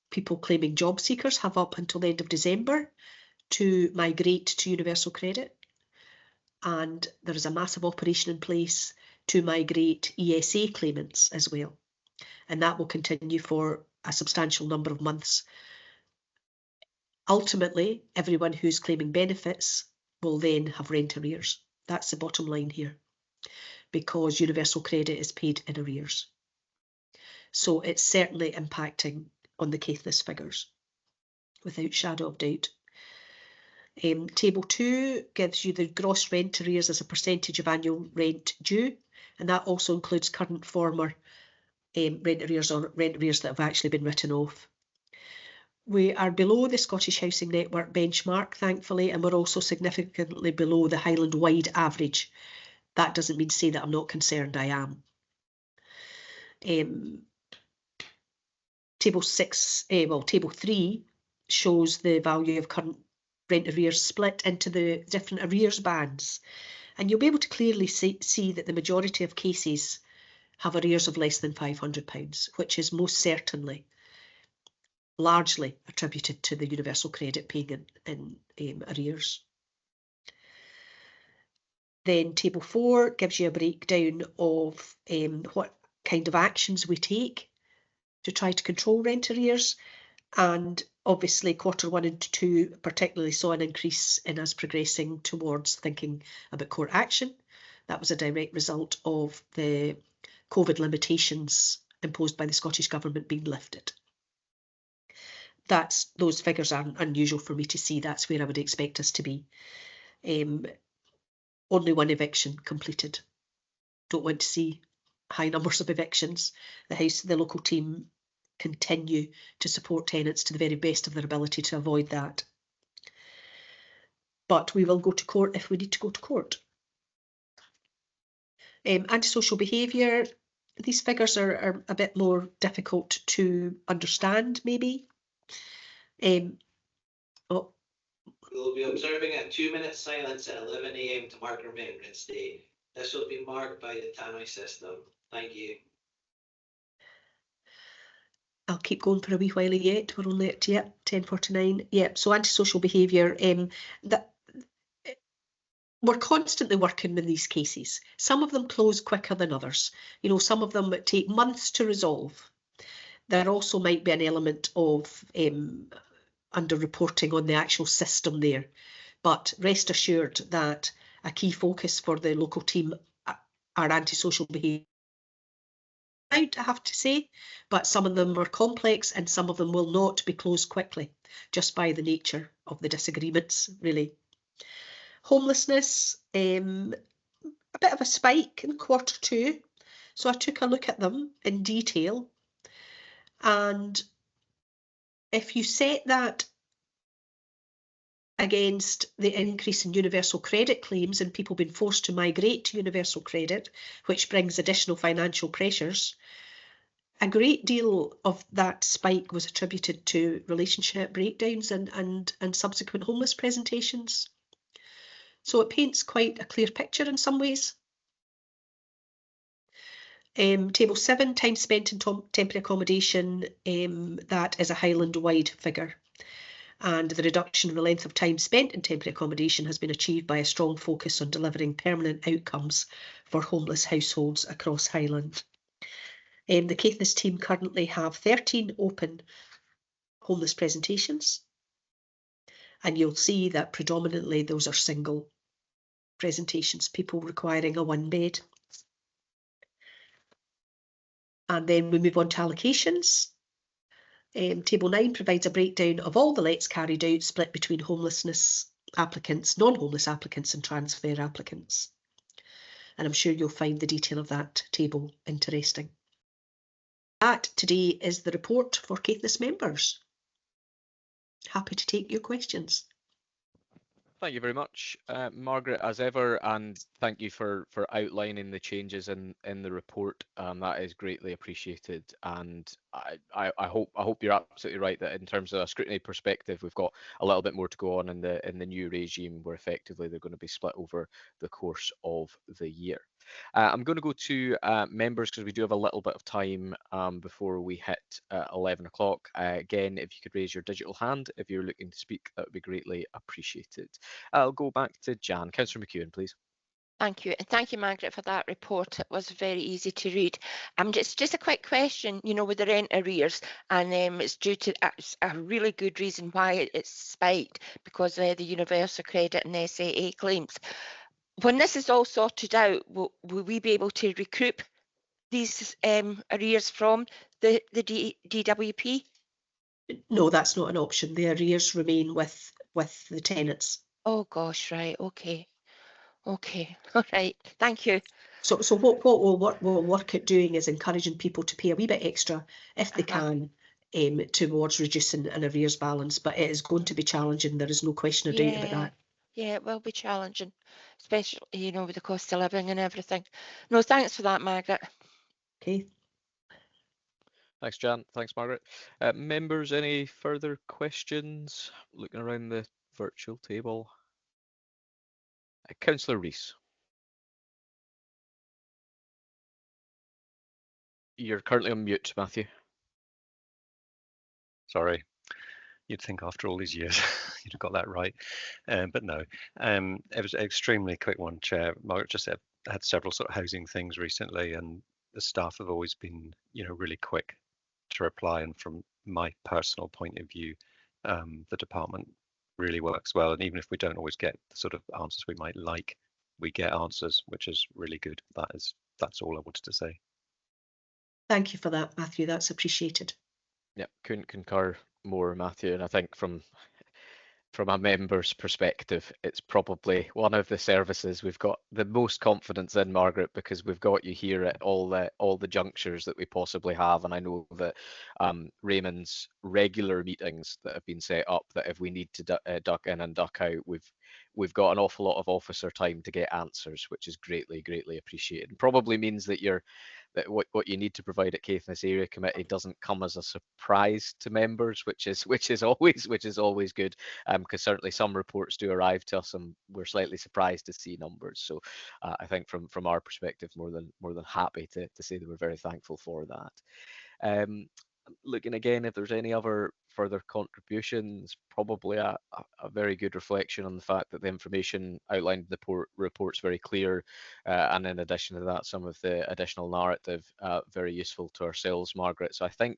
People claiming job seekers have up until the end of December to migrate to universal credit, and there is a massive operation in place to migrate ESA claimants as well, and that will continue for a substantial number of months. Ultimately, everyone who's claiming benefits will then have rent arrears. That's the bottom line here, because universal credit is paid in arrears. So it's certainly impacting on the Caithness figures, without shadow of doubt. Table 2 gives you the gross rent arrears as a percentage of annual rent due, and that also includes current former rent arrears or rent arrears that have actually been written off. We are below the Scottish Housing Network benchmark, thankfully, and we're also significantly below the Highland wide average. That doesn't mean to say that I'm not concerned, I am. Table 3 shows the value of current rent arrears split into the different arrears bands, and you'll be able to clearly see that the majority of cases have arrears of less than £500, which is most certainly largely attributed to the universal credit paying in arrears. Then table 4 gives you a breakdown of what kind of actions we take to try to control rent arrears, and obviously Q1 and 2 particularly saw an increase in us progressing towards thinking about court action. That was a direct result of the COVID limitations imposed by the Scottish Government being lifted. Those figures aren't unusual for me to see. That's where I would expect us to be. Only 1 eviction completed. Don't want to see high numbers of evictions. The local team continue to support tenants to the very best of their ability to avoid that. But we will go to court if we need to go to court. Antisocial behaviour. These figures are a bit more difficult to understand, maybe.
We'll be observing a 2-minute silence at 11 AM to mark Remembrance Day. This will be marked by the Dounreay system. Thank you.
I'll keep going for a wee while yet. We're only at 10:49. Yep. So antisocial behaviour. We're constantly working in these cases. Some of them close quicker than others. You know, some of them take months to resolve. There also might be an element of under-reporting on the actual system there. But rest assured that a key focus for the local team are antisocial behaviour. out, I have to say, but some of them are complex and some of them will not be closed quickly, just by the nature of the disagreements, really. Homelessness, a bit of a spike in Q2, so I took a look at them in detail, and if you set that against the increase in universal credit claims and people being forced to migrate to universal credit, which brings additional financial pressures, a great deal of that spike was attributed to relationship breakdowns and subsequent homeless presentations. So it paints quite a clear picture in some ways. Table 7, time spent in temporary accommodation, that is a Highland-wide figure. And the reduction in the length of time spent in temporary accommodation has been achieved by a strong focus on delivering permanent outcomes for homeless households across Highland. The Caithness team currently have 13 open homeless presentations, and you'll see that predominantly those are single presentations, people requiring a 1-bed. And then we move on to allocations. Table 9 provides a breakdown of all the lets carried out, split between homelessness applicants, non-homeless applicants and transfer applicants. And I'm sure you'll find the detail of that table interesting. That today is the report for Caithness members. Happy to take your questions.
Thank you very much, Margaret, as ever, and thank you for outlining the changes in the report. That is greatly appreciated, and I hope you're absolutely right that in terms of a scrutiny perspective, we've got a little bit more to go on in the new regime, where effectively they're going to be split over the course of the year. I'm going to go to members because we do have a little bit of time before we hit 11 o'clock. Again, if you could raise your digital hand if you're looking to speak, that would be greatly appreciated. I'll go back to Jan. Councillor McEwen, please.
Thank you. And thank you, Margaret, for that report. It was very easy to read. Just a quick question, you know, with the rent arrears, and it's due to a really good reason why it's spiked, because the universal credit and SAA claims. When this is all sorted out, will we be able to recoup these arrears from the DWP?
No, that's not an option. The arrears remain with the tenants.
Oh gosh, right, okay, all right, thank you.
So what we'll work at doing is encouraging people to pay a wee bit extra if they can, towards reducing an arrears balance, but it is going to be challenging. There is no question or doubt about that.
Yeah, it will be challenging, especially, you know, with the cost of living and everything. No, thanks for that, Margaret.
Okay.
Thanks, Jan. Thanks, Margaret. Members, any further questions? Looking around the virtual table. Councillor Rees. You're currently on mute, Matthew.
Sorry. You'd think after all these years you'd have got that right, but no. It was an extremely quick one, Chair. Margaret just said I had several sort of housing things recently, and the staff have always been, you know, really quick to reply. And from my personal point of view, the department really works well. And even if we don't always get the sort of answers we might like, we get answers, which is really good. That's all I wanted to say.
Thank you for that, Matthew. That's appreciated.
Yep, couldn't concur more, Matthew. And I think from a member's perspective, it's probably one of the services we've got the most confidence in, Margaret, because we've got you here at all the junctures that we possibly have. And I know that Raymond's regular meetings that have been set up, that if we need to duck in and duck out, we've got an awful lot of officer time to get answers, which is greatly appreciated. And probably means that that what you need to provide at Caithness Area Committee doesn't come as a surprise to members, which is always good, because certainly some reports do arrive to us and we're slightly surprised to see numbers. So I think from our perspective, more than happy to say that we're very thankful for that. Looking again, if there's any other further contributions, probably a very good reflection on the fact that the information outlined in the report's very clear, and in addition to that, some of the additional narrative very useful to ourselves, Margaret. So I think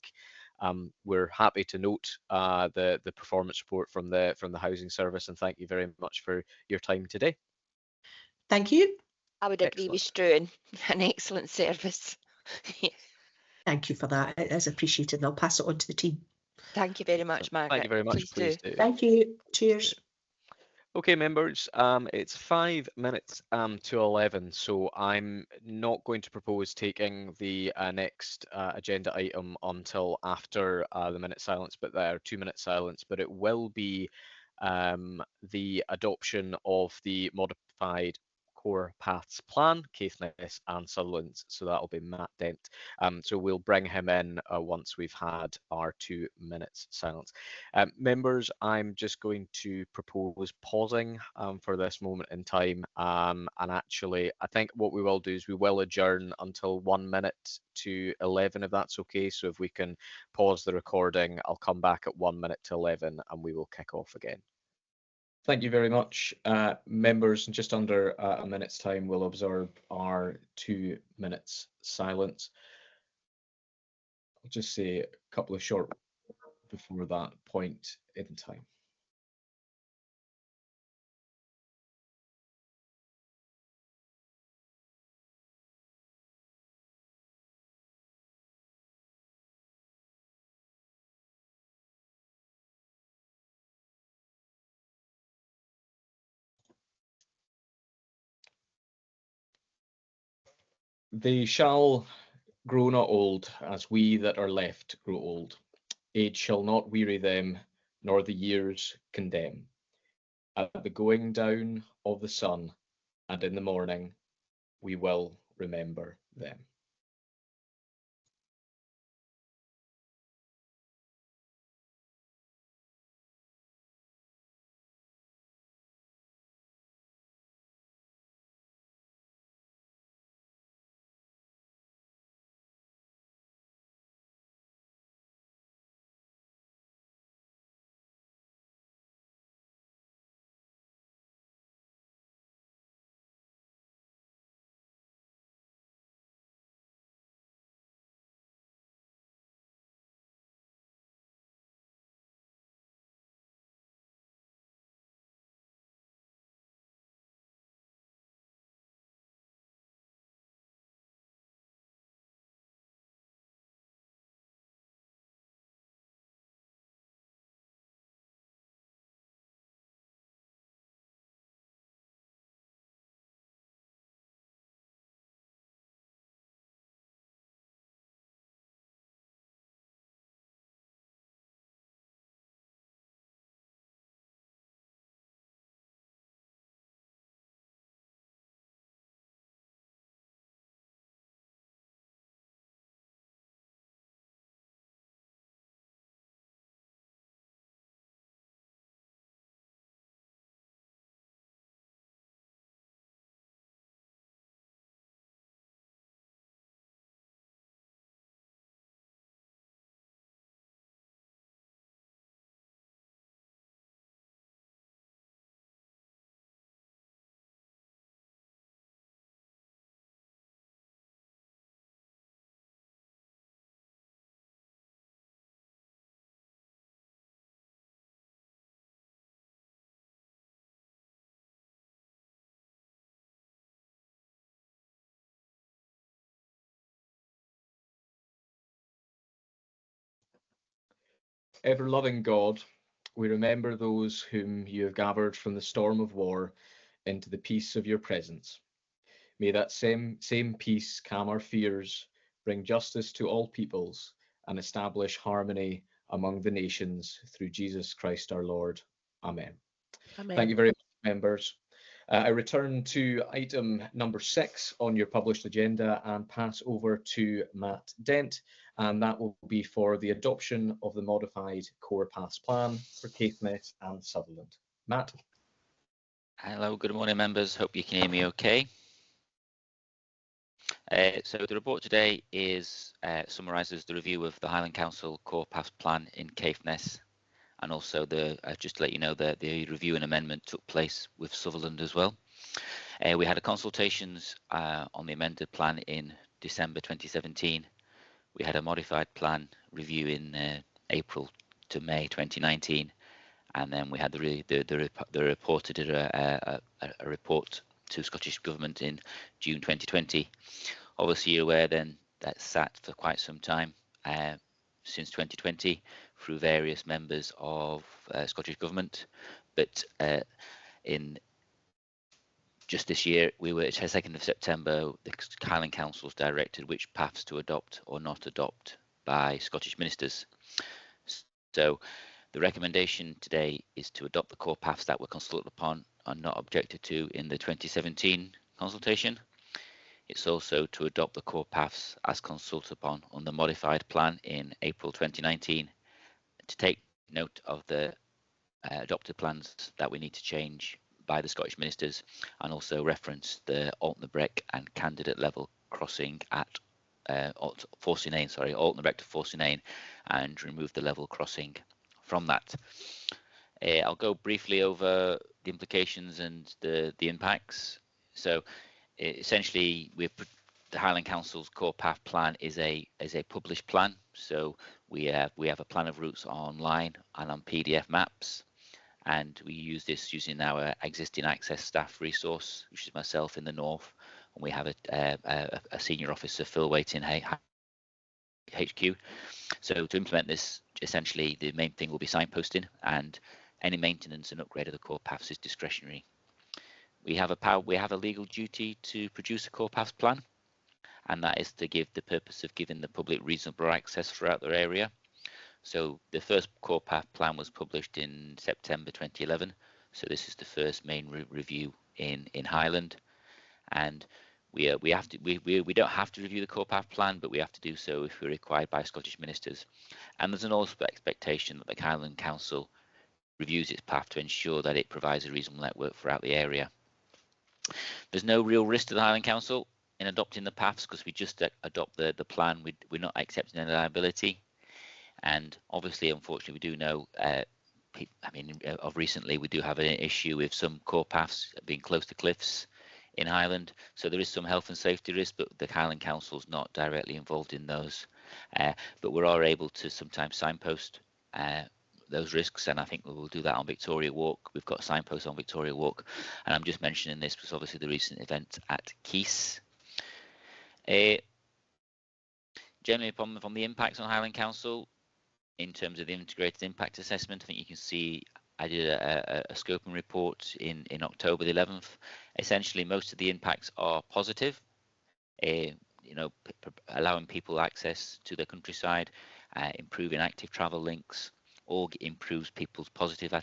we're happy to note the performance report from the Housing Service, and thank you very much for your time today.
Thank you.
I would agree with Struan. An excellent service.
Thank you for that. It is appreciated, and I'll pass it on to the team.
Thank you very much, Margaret.
Thank you very much.
Please do.
Thank you. Cheers.
Okay, members, it's 5 minutes to 11, so I'm not going to propose taking the next agenda item until after the minute silence, but there 2-minute silence, but it will be the adoption of the modified Core Paths Plan, Caithness and Sutherland, so that'll be Matt Dent. So we'll bring him in once we've had our 2 minutes silence. Members, I'm just going to propose pausing for this moment in time, and actually I think what we will do is we will adjourn until 1 minute to 11, if that's okay. So if we can pause the recording, I'll come back at 1 minute to 11 and we will kick off again. Thank you very much, members. In just under a minute's time, we'll observe our 2 minutes silence. I'll just say a couple of short before that point in time. They shall grow not old, as we that are left grow old. Age shall not weary them, nor the years condemn. At the going down of the sun, and in the morning, we will remember them. Ever-loving God, we remember those whom you have gathered from the storm of war into the peace of your presence. May that same peace calm our fears, bring justice to all peoples, and establish harmony among the nations through Jesus Christ our Lord. Amen.
Amen.
Thank you very much, members. I return to item number 6 on your published agenda and pass over to Matt Dent, and that will be for the adoption of the modified Core Paths Plan for Caithness and Sutherland. Matt.
Hello, good morning, members. Hope you can hear me okay. So the report today is summarises the review of the Highland Council Core Paths Plan in Caithness, and also just to let you know that the review and amendment took place with Sutherland as well. We had a consultations on the amended plan in December 2017. We had a modified plan review in April to May 2019, and then we had the reporter did a report to Scottish Government in June 2020. Obviously, you're aware then that's sat for quite some time, since 2020, through various members of Scottish Government. But in just this year, we were, 2nd of September, the Highland Council's directed which paths to adopt or not adopt by Scottish ministers. So the recommendation today is to adopt the core paths that were consulted upon and not objected to in the 2017 consultation. It's also to adopt the core paths as consulted upon on the modified plan in April 2019, to take note of the adopted plans that we need to change by the Scottish ministers, and also reference the Altnabreck and candidate level crossing at Forcinane, Altnabreck to Forcinane, and remove the level crossing from that. I'll go briefly over the implications and the impacts. So essentially, the Highland Council's core path plan is a published plan. So we have a plan of routes online and on PDF maps, and we use this using our existing access staff resource, which is myself in the north, and we have a senior officer, Phil Waite, in HQ. So to implement this, essentially the main thing will be signposting, and any maintenance and upgrade of the core paths is discretionary. We have a legal duty to produce a core paths plan, and that is to give the purpose of giving the public reasonable access throughout their area. So the first core path plan was published in September 2011. So this is the first main review in Highland, and we don't have to review the core path plan, but we have to do so if we're required by Scottish ministers. And there's an also expectation that the Highland Council reviews its path to ensure that it provides a reasonable network throughout the area. There's no real risk to the Highland Council in adopting the paths, because we just adopt the plan. We're not accepting any liability. And obviously, unfortunately, we do know, of recently, we do have an issue with some core paths being close to cliffs in Highland. So there is some health and safety risk, but the Highland Council is not directly involved in those. But we are able to sometimes signpost those risks, and I think we will do that on Victoria Walk. We've got signposts on Victoria Walk, and I'm just mentioning this because obviously the recent event at Keys. Generally, from the impacts on Highland Council, in terms of the integrated impact assessment, I think you can see I did a scoping report in October the 11th. Essentially, most of the impacts are positive. Allowing people access to the countryside, improving active travel links, all improves people's positive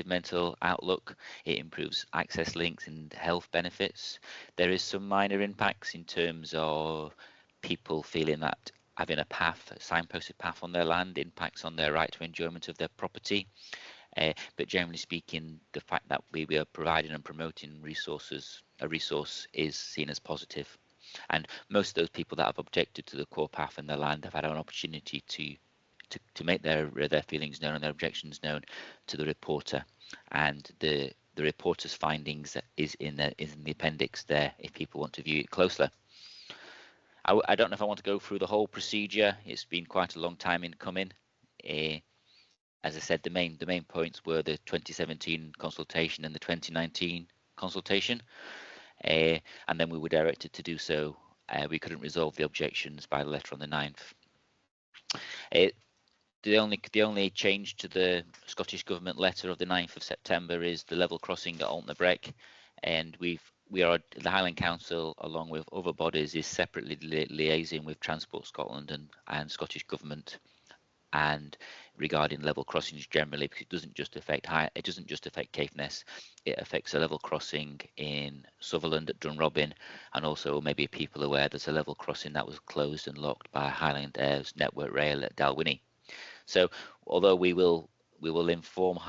mental outlook. It improves access links and health benefits. There is some minor impacts in terms of people feeling that having a signposted path on their land impacts on their right to enjoyment of their property. But generally speaking, the fact that we are providing and promoting a resource is seen as positive. And most of those people that have objected to the core path and their land have had an opportunity to make their feelings known and their objections known to the reporter. And the reporter's findings is in the appendix there if people want to view it closer. I don't know if I want to go through the whole procedure. It's been quite a long time in coming. As I said, the main points were the 2017 consultation and the 2019 consultation, and then we were directed to do so. We couldn't resolve the objections by the letter on the 9th. The only change to the Scottish Government letter of the 9th of September is the level crossing at Altnabreck, and the Highland Council, along with other bodies, is separately liaising with Transport Scotland and Scottish Government, and regarding level crossings generally, because it doesn't just affect Caithness, it affects a level crossing in Sutherland at Dounreay, and also maybe people aware there's a level crossing that was closed and locked by Highland Network Rail at Dalwhinnie. So although we will inform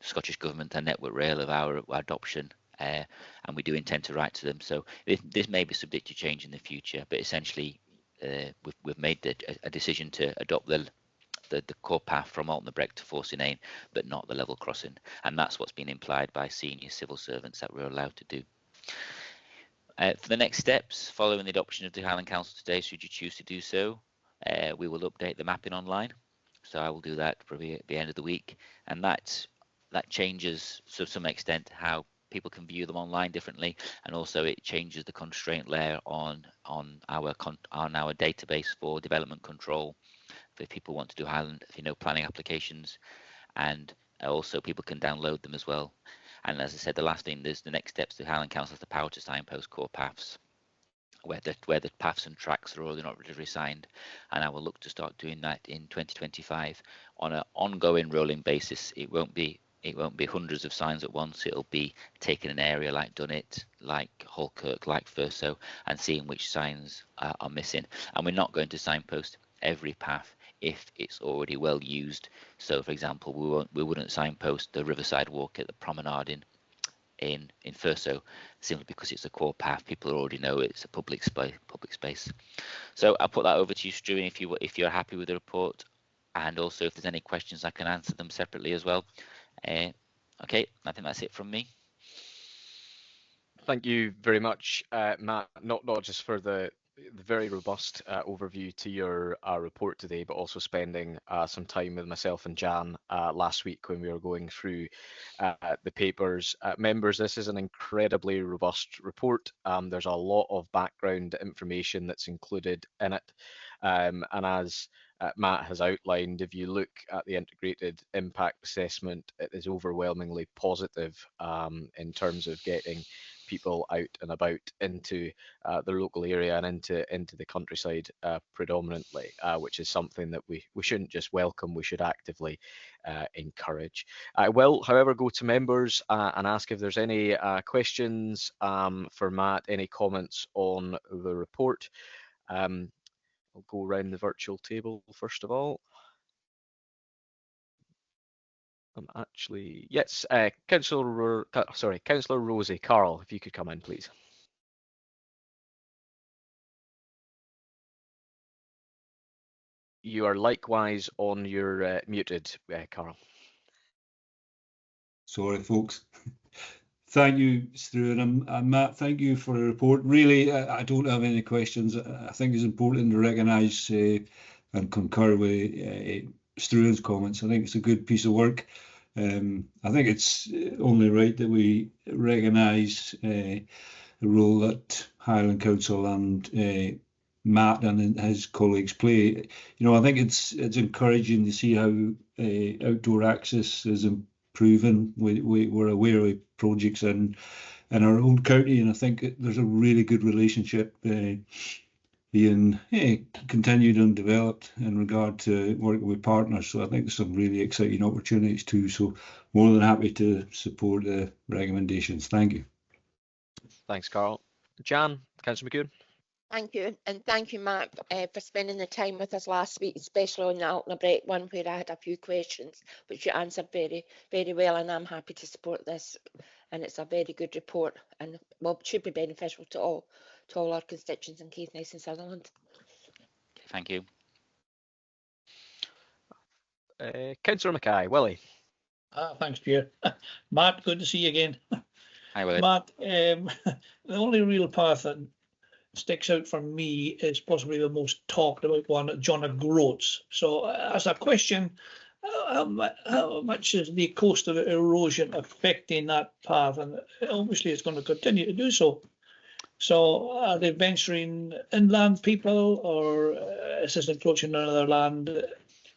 Scottish Government and Network Rail of our adoption, and we do intend to write to them. So this may be subject to change in the future, but essentially we've made a decision to adopt the core path from Altnabreck to Forcinane, but not the level crossing, and that's what's been implied by senior civil servants that we're allowed to do. For the next steps, following the adoption of the Highland Council today, should you choose to do so, we will update the mapping online. So I will do that probably at the end of the week, and that changes to some extent how people can view them online differently, and also it changes the constraint layer on our database for development control for if people want to do Highland, planning applications, and also people can download them as well. And as I said, the last thing, there's the next steps to Highland Council has the power to signpost core paths where the paths and tracks are already not really signed, and I will look to start doing that in 2025 on an ongoing rolling basis. It won't be hundreds of signs at once. It'll be taking an area like Dunnet, like Halkirk, like Thurso, and seeing which signs are missing. And we're not going to signpost every path if it's already well used. So, for example, we wouldn't signpost the Riverside Walk at the promenade in Thurso simply because it's a core path. People already know it's a public space. So I'll put that over to you, Stu, if you're happy with the report, and also if there's any questions I can answer them separately as well. Okay, I think that's it from me.
Thank you very much, Matt, not just for the very robust overview to your report today, but also spending some time with myself and Jan last week when we were going through the papers. Members, this is an incredibly robust report. There's a lot of background information that's included in it. And as Matt has outlined, if you look at the integrated impact assessment, it is overwhelmingly positive in terms of getting people out and about into their local area and into the countryside predominantly, which is something that we shouldn't just welcome, we should actively encourage. I will, however, go to members and ask if there's any questions for Matt, any comments on the report. I'll go around the virtual table first of all. Yes, Councillor Rosie, Carl, if you could come in, please. You are likewise on your muted, Carl.
Sorry, folks. Thank you, Stu, and Matt, thank you for the report. Really, I don't have any questions. I think it's important to recognise and concur with Struan's comments. I think it's a good piece of work. I think it's only right that we recognise the role that Highland Council and Matt and his colleagues play. I think it's encouraging to see how outdoor access is improving. We're aware of projects in our own county, and I think there's a really good relationship being continued and developed in regard to working with partners. So I think there's some really exciting opportunities too. So more than happy to support the recommendations. Thank you.
Thanks, Carl. Jan, Councillor McEwen.
Thank you, and thank you, Matt, for spending the time with us last week, especially on the Altona Break one where I had a few questions, which you answered very, very well, and I'm happy to support this. And it's a very good report, and well, should be beneficial to all our constituents in Caithness and Sutherland.
Thank you.
Councillor Mackay, Willie.
Thanks, Chair. Matt, good to see you again.
Hi, Willie.
Matt, the only real path that sticks out for me is possibly the most talked about one, John O'Groats. So as a question, how much is the cost of erosion affecting that path? And obviously it's going to continue to do so. So are they venturing inland people, or is this encroaching on other land,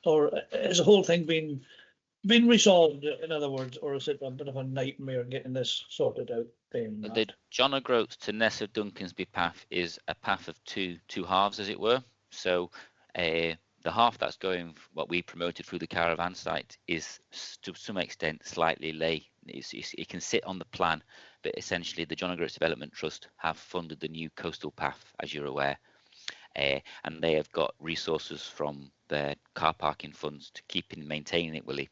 or is the whole thing been resolved, in other words, or is it a bit of a nightmare getting this sorted out?
The John O'Groats to Ness of Duncansby path is a path of two halves, as it were. So the half that's going, what we promoted through the caravan site, is to some extent slightly lay. It can sit on the plan, but essentially the John O'Groats Development Trust have funded the new coastal path, as you're aware, and they have got resources from their car parking funds to keep and maintaining it, Willie.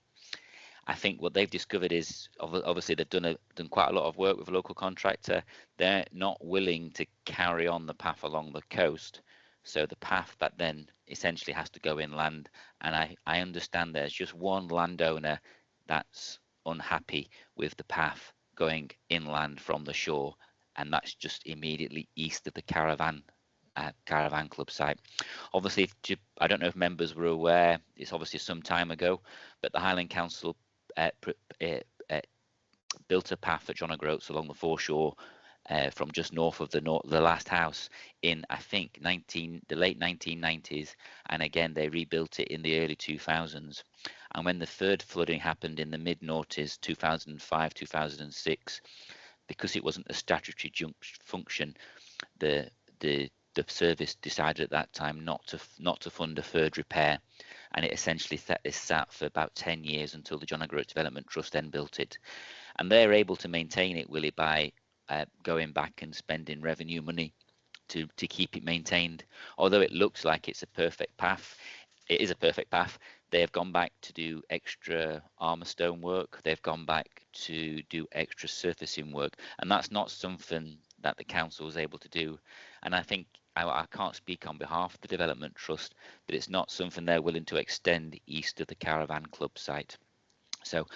I think what they've discovered is, obviously they've done quite a lot of work with a local contractor. They're not willing to carry on the path along the coast, so the path that then essentially has to go inland. And I understand there's just one landowner that's unhappy with the path going inland from the shore, and that's just immediately east of the caravan club site. Obviously, I don't know if members were aware, it's obviously some time ago, but the Highland Council built a path at John O'Groats along the foreshore from just north of the last house in, I think, the late 1990s, and again they rebuilt it in the early 2000s. And when the third flooding happened in the mid-noughties, 2005, 2006, because it wasn't a statutory function, the service decided at that time not to fund a third repair, and it essentially sat for about 10 years until the John O'Groats Development Trust then built it. And they're able to maintain it, Willie, by going back and spending revenue money to keep it maintained. Although it looks like it's a perfect path, it is a perfect path. They have gone back to do extra armour stone work. They've gone back to do extra surfacing work, and that's not something that the council was able to do. And I think I can't speak on behalf of the Development Trust, but it's not something they're willing to extend east of the Caravan Club site. So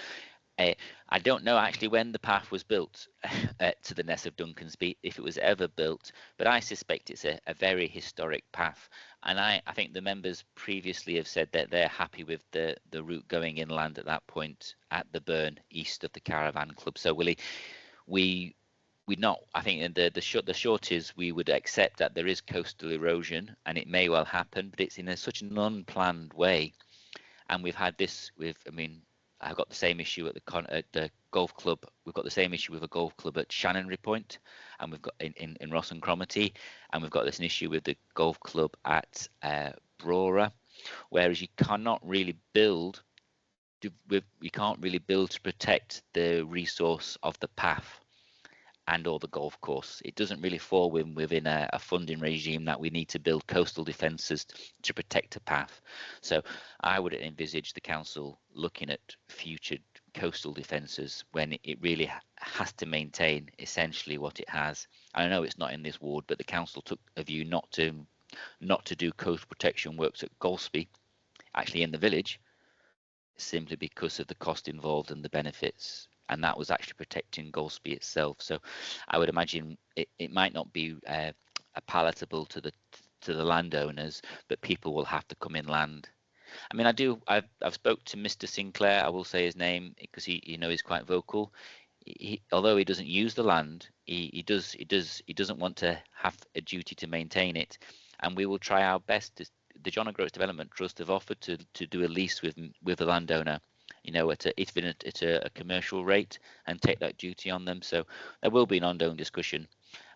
I don't know actually when the path was built to the Ness of Duncansby, if it was ever built, but I suspect it's a very historic path. And I think the members previously have said that they're happy with the route going inland at that point at the burn east of the Caravan Club. So Willie, I think the short is we would accept that there is coastal erosion and it may well happen, but it's in such an unplanned way. And we've had this with, I mean, I've got the same issue at the golf club. We've got the same issue with a golf club at Shannonry Point, and we've got in Ross and Cromarty, and we've got this issue with the golf club at Brora, whereas you cannot really build. You can't really build to protect the resource of the path and or the golf course. It doesn't really fall within a funding regime that we need to build coastal defences to protect a path. So I would envisage the council looking at future coastal defences when it really has to maintain essentially what it has. I know it's not in this ward, but the council took a view not to do coast protection works at Golspie, actually in the village, simply because of the cost involved and the benefits. And that was actually protecting Golspie itself. So I would imagine it might not be palatable to the landowners, but people will have to come inland. I mean, I've spoke to Mr. Sinclair. I will say his name because he's quite vocal. Although he doesn't use the land, he doesn't want to have a duty to maintain it, and we will try our best. The John O'Groats Development Trust have offered to do a lease with the landowner, at a commercial rate, and take that duty on them. So there will be an ongoing discussion.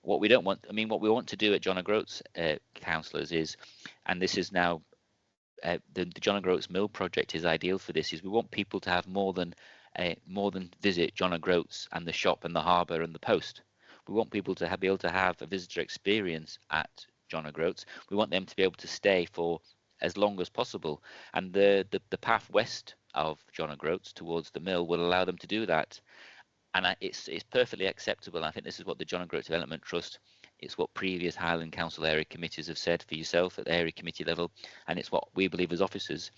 What we want to do at John O'Groats, councillors, is, and this is now the John O'Groats Mill project is ideal for this, is we want people to have more than visit John O'Groats and the shop and the harbour and the post. We want people to be able to have a visitor experience at John O'Groats. We want them to be able to stay for as long as possible, and the path west of John O'Groats towards the mill will allow them to do that, and it's perfectly acceptable. I think this is what the John O'Groats Development Trust, it's what previous Highland Council area committees have said for yourself at the area committee level, and it's what we believe as officers.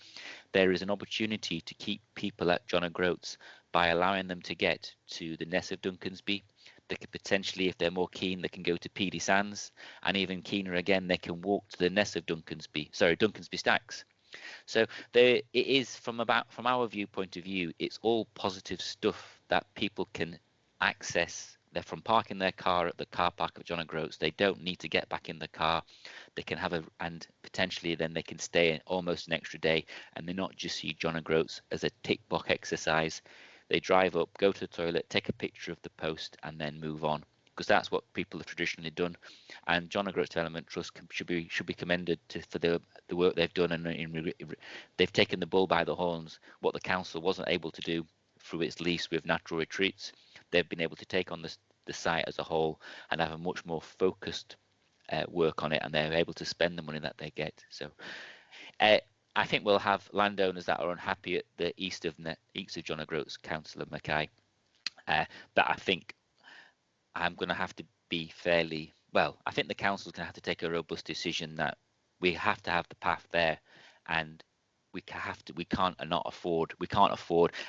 There is an opportunity to keep people at John O'Groats by allowing them to get to the Ness of Duncansby. They could potentially, if they're more keen, they can go to Peedy Sands, and even keener again, they can walk to the Ness of Duncansby Stacks. So it is from our viewpoint of view, it's all positive stuff that people can access. They're from parking their car at the car park of John O'Groats. They don't need to get back in the car. They can and potentially then they can stay almost an extra day, and they not just see John O'Groats as a tick box exercise. They drive up, go to the toilet, take a picture of the post, and then move on, because that's what people have traditionally done. And John O'Groats Development Trust should be commended for the work they've done, and they've taken the bull by the horns. What the council wasn't able to do through its lease with Natural Retreats, they've been able to take on the site as a whole and have a much more focused work on it, and they're able to spend the money that they get. So I think we'll have landowners that are unhappy at the east of John O'Groats, Councillor Mackay, but I think I'm going to have to be fairly well. I think the council's going to have to take a robust decision that we have to have the path there, and we can't afford,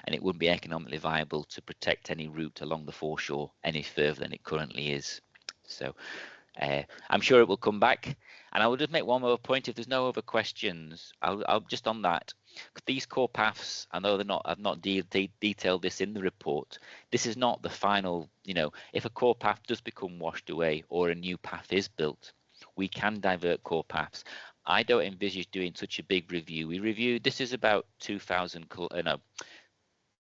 and it wouldn't be economically viable to protect any route along the foreshore any further than it currently is. So I'm sure it will come back. And I will just make one more point. If there's no other questions, I'll just on that. These core paths, I know I've not detailed this in the report. This is not the final, if a core path does become washed away or a new path is built, we can divert core paths. I don't envisage doing such a big review. We reviewed, this is about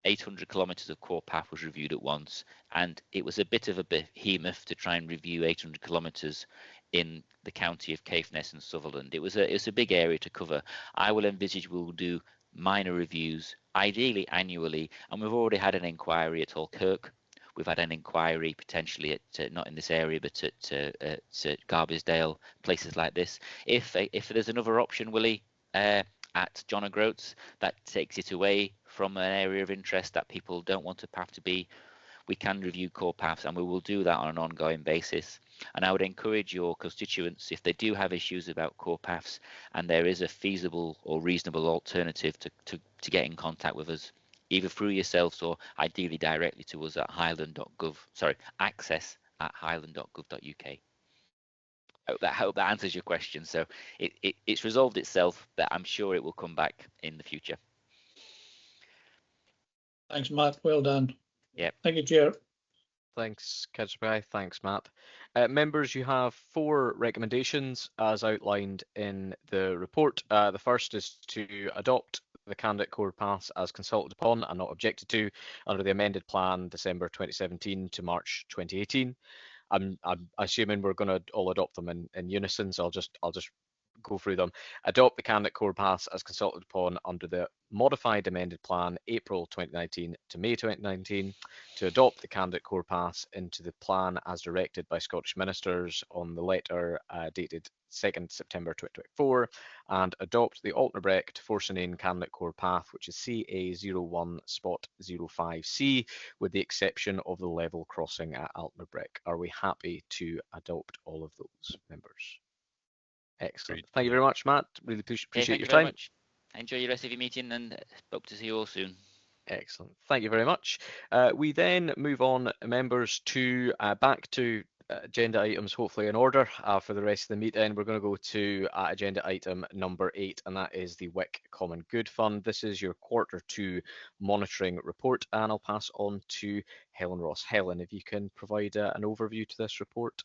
800 kilometres of core path was reviewed at once, and it was a bit of a behemoth to try and review 800 kilometres in the county of Caithness and Sutherland. It was a big area to cover. I will envisage we'll do minor reviews, ideally annually, and we've already had an inquiry at Falkirk. We've had an inquiry potentially at not in this area, but at Garbisdale, places like this. If there's another option, Willie, at John O'Groats, that takes it away from an area of interest that people don't want a path to be, we can review core paths, and we will do that on an ongoing basis. And I would encourage your constituents, if they do have issues about core paths and there is a feasible or reasonable alternative, to get in contact with us, either through yourselves or ideally directly to us at access@highland.gov.uk. I hope that answers your question. So it's resolved itself, but I'm sure it will come back in the future.
Thanks, Matt. Well done.
Yeah.
Thank you, Chair.
Thanks, Councillor Bry. Thanks, Matt. Members, you have 4 recommendations as outlined in the report. The first is to adopt the candidate core paths as consulted upon and not objected to under the amended plan December 2017 to March 2018. I'm assuming we're going to all adopt them in unison, so I'll just go through them. Adopt the candidate core paths as consulted upon under the modified amended plan April 2019 to May 2019, to adopt the candidate core paths into the plan as directed by Scottish ministers on the letter dated 2nd September 2024, and adopt the Altnabrecht to Forsanane candidate core path, which is CA01.05C, with the exception of the level crossing at Altnabrecht. Are we happy to adopt all of those, members? Excellent. Thank you very much, Matt. Really appreciate your time.
Much. Enjoy the rest of your meeting, and hope to see you all soon.
Excellent. Thank you very much. We then move on, members, to back to agenda items, hopefully in order for the rest of the meeting. We're going to go to agenda item number 8, and that is the Wick Common Good Fund. This is your Q2 monitoring report, and I'll pass on to Helen Ross. Helen, if you can provide an overview to this report.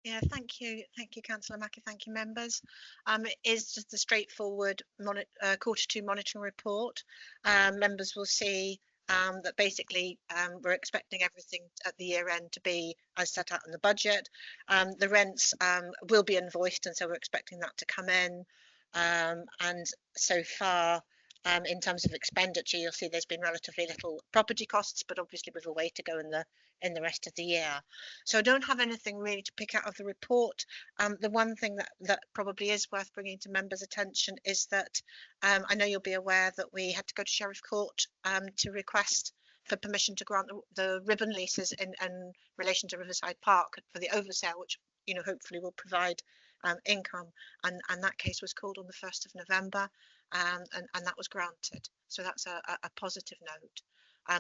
Yeah, thank you, Councillor Mackey. Thank you, members. It is just a straightforward Q2 monitoring report. Members will see that basically we're expecting everything at the year end to be as set out in the budget. The rents will be invoiced, and so we're expecting that to come in. And so far, in terms of expenditure, you'll see there's been relatively little property costs, but obviously with a way to go in the rest of the year. So I don't have anything really to pick out of the report. The one thing that probably is worth bringing to members' attention is that I know you'll be aware that we had to go to Sheriff Court to request for permission to grant the ribbon leases in relation to Riverside Park for the oversale, which hopefully will provide income, and that case was called on the 1st of November, and that was granted. So that's a positive note.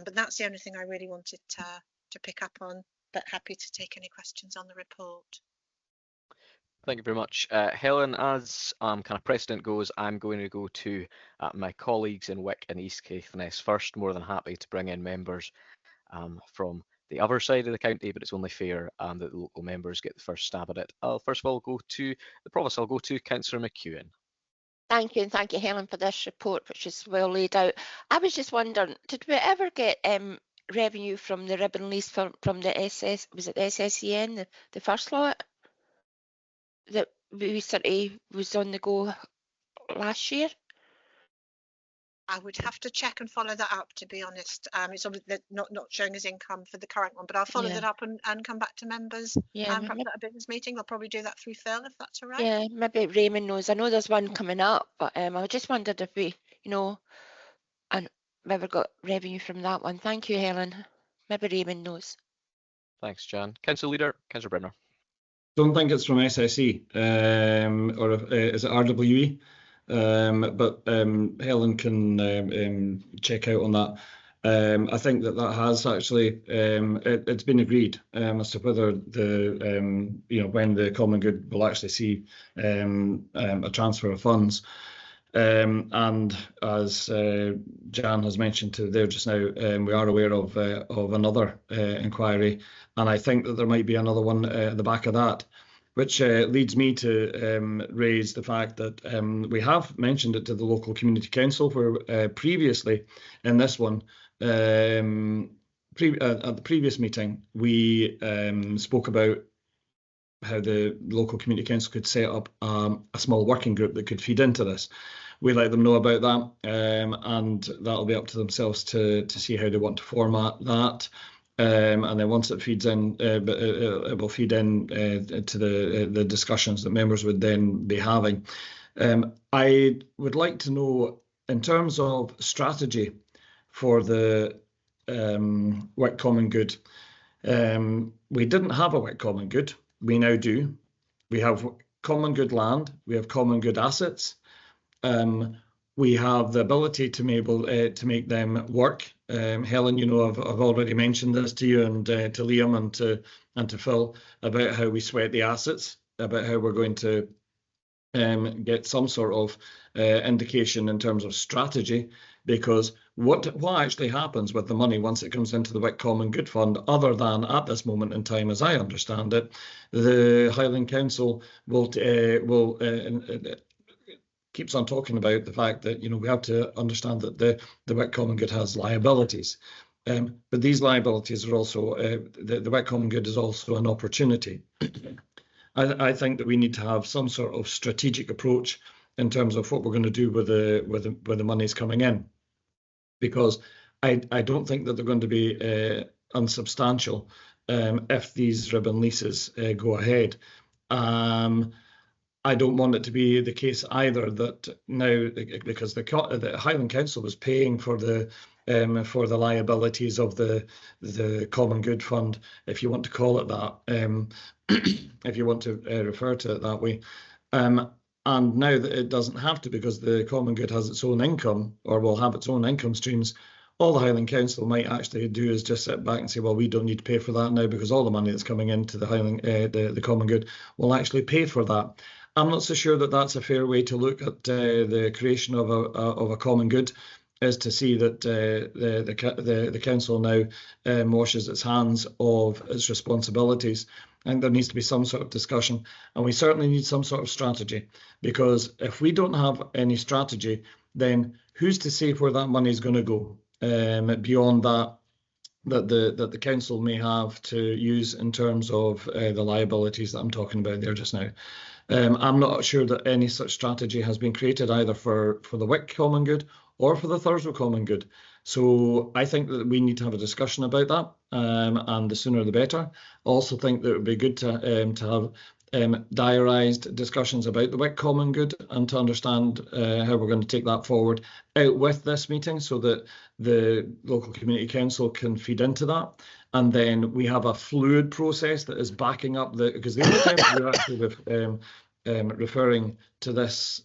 But that's the only thing I really wanted to pick up on, but happy to take any questions on the report.
Thank you very much, Helen. As kind of precedent goes, I'm going to go to my colleagues in Wick and East Caithness first. More than happy to bring in members from the other side of the county, but it's only fair that the local members get the first stab at it. I'll first of all go to the province. I'll go to Councillor McEwen.
Thank you, and thank you, Helen, for this report, which is well laid out. I was just wondering, did we ever get revenue from the ribbon lease from the SSEN, the first lot that we sort of was on the go last year?
I would have to check and follow that up, to be honest. It's obviously not showing as income for the current one, but I'll follow that up and come back to members. Perhaps at a business meeting. I'll probably do that through Phil, if that's all right.
Yeah, maybe Raymond knows. I know there's one coming up, but I just wondered if we, and maybe got revenue from that one. Thank you, Helen. Maybe Raymond knows.
Thanks, Jan. Council Leader, Councillor Brenner.
Don't think it's from SSE, or is it RWE? But Helen can check out on that. I think that has actually it's been agreed as to whether the when the common good will actually see a transfer of funds. And as Jan has mentioned to there just now, we are aware of another inquiry, and I think that there might be another one at the back of that, which leads me to raise the fact that we have mentioned it to the local community council, where previously in this one, at the previous meeting, we spoke about how the local community council could set up a small working group that could feed into this. We let them know about that, and that'll be up to themselves to see how they want to format that. And then once it feeds in, it will feed in to the discussions that members would then be having. I would like to know, in terms of strategy for the Wick Common Good, we didn't have a Wick Common Good. We now do. We have common good land. We have common good assets. We have the ability to be able to make them work. Helen, I've already mentioned this to you and to Liam and to Phil about how we sweat the assets, about how we're going to get some sort of indication in terms of strategy, because what actually happens with the money once it comes into the Wick Common Good Fund, other than at this moment in time, as I understand it, the Highland Council will keeps on talking about the fact that we have to understand that the Wick Common Good has liabilities, but these liabilities are also the Wick Common Good is also an opportunity. I think that we need to have some sort of strategic approach in terms of what we're going to do with the monies coming in, because I don't think that they're going to be unsubstantial if these ribbon leases go ahead. I don't want it to be the case either that now, because the Highland Council was paying for the liabilities of the Common Good Fund, if you want to call it that, if you want to refer to it that way. And now that it doesn't have to, because the Common Good has its own income, or will have its own income streams, all the Highland Council might actually do is just sit back and say, well, we don't need to pay for that now, because all the money that's coming into the Highland, the Common Good will actually pay for that. I'm not so sure that that's a fair way to look at the creation of a common good, is to see that the council now washes its hands of its responsibilities. I think there needs to be some sort of discussion, and we certainly need some sort of strategy, because if we don't have any strategy, then who's to say where that money is going to go beyond that the council may have to use in terms of the liabilities that I'm talking about there just now. I'm not sure that any such strategy has been created either for the Wick Common Good or for the Thurso Common Good. So I think that we need to have a discussion about that, and the sooner the better. I also think that it would be good to have diarised discussions about the Wick Common Good, and to understand how we're going to take that forward out with this meeting, so that the local community council can feed into that, and then we have a fluid process that is backing up because the only time we're actually referring to this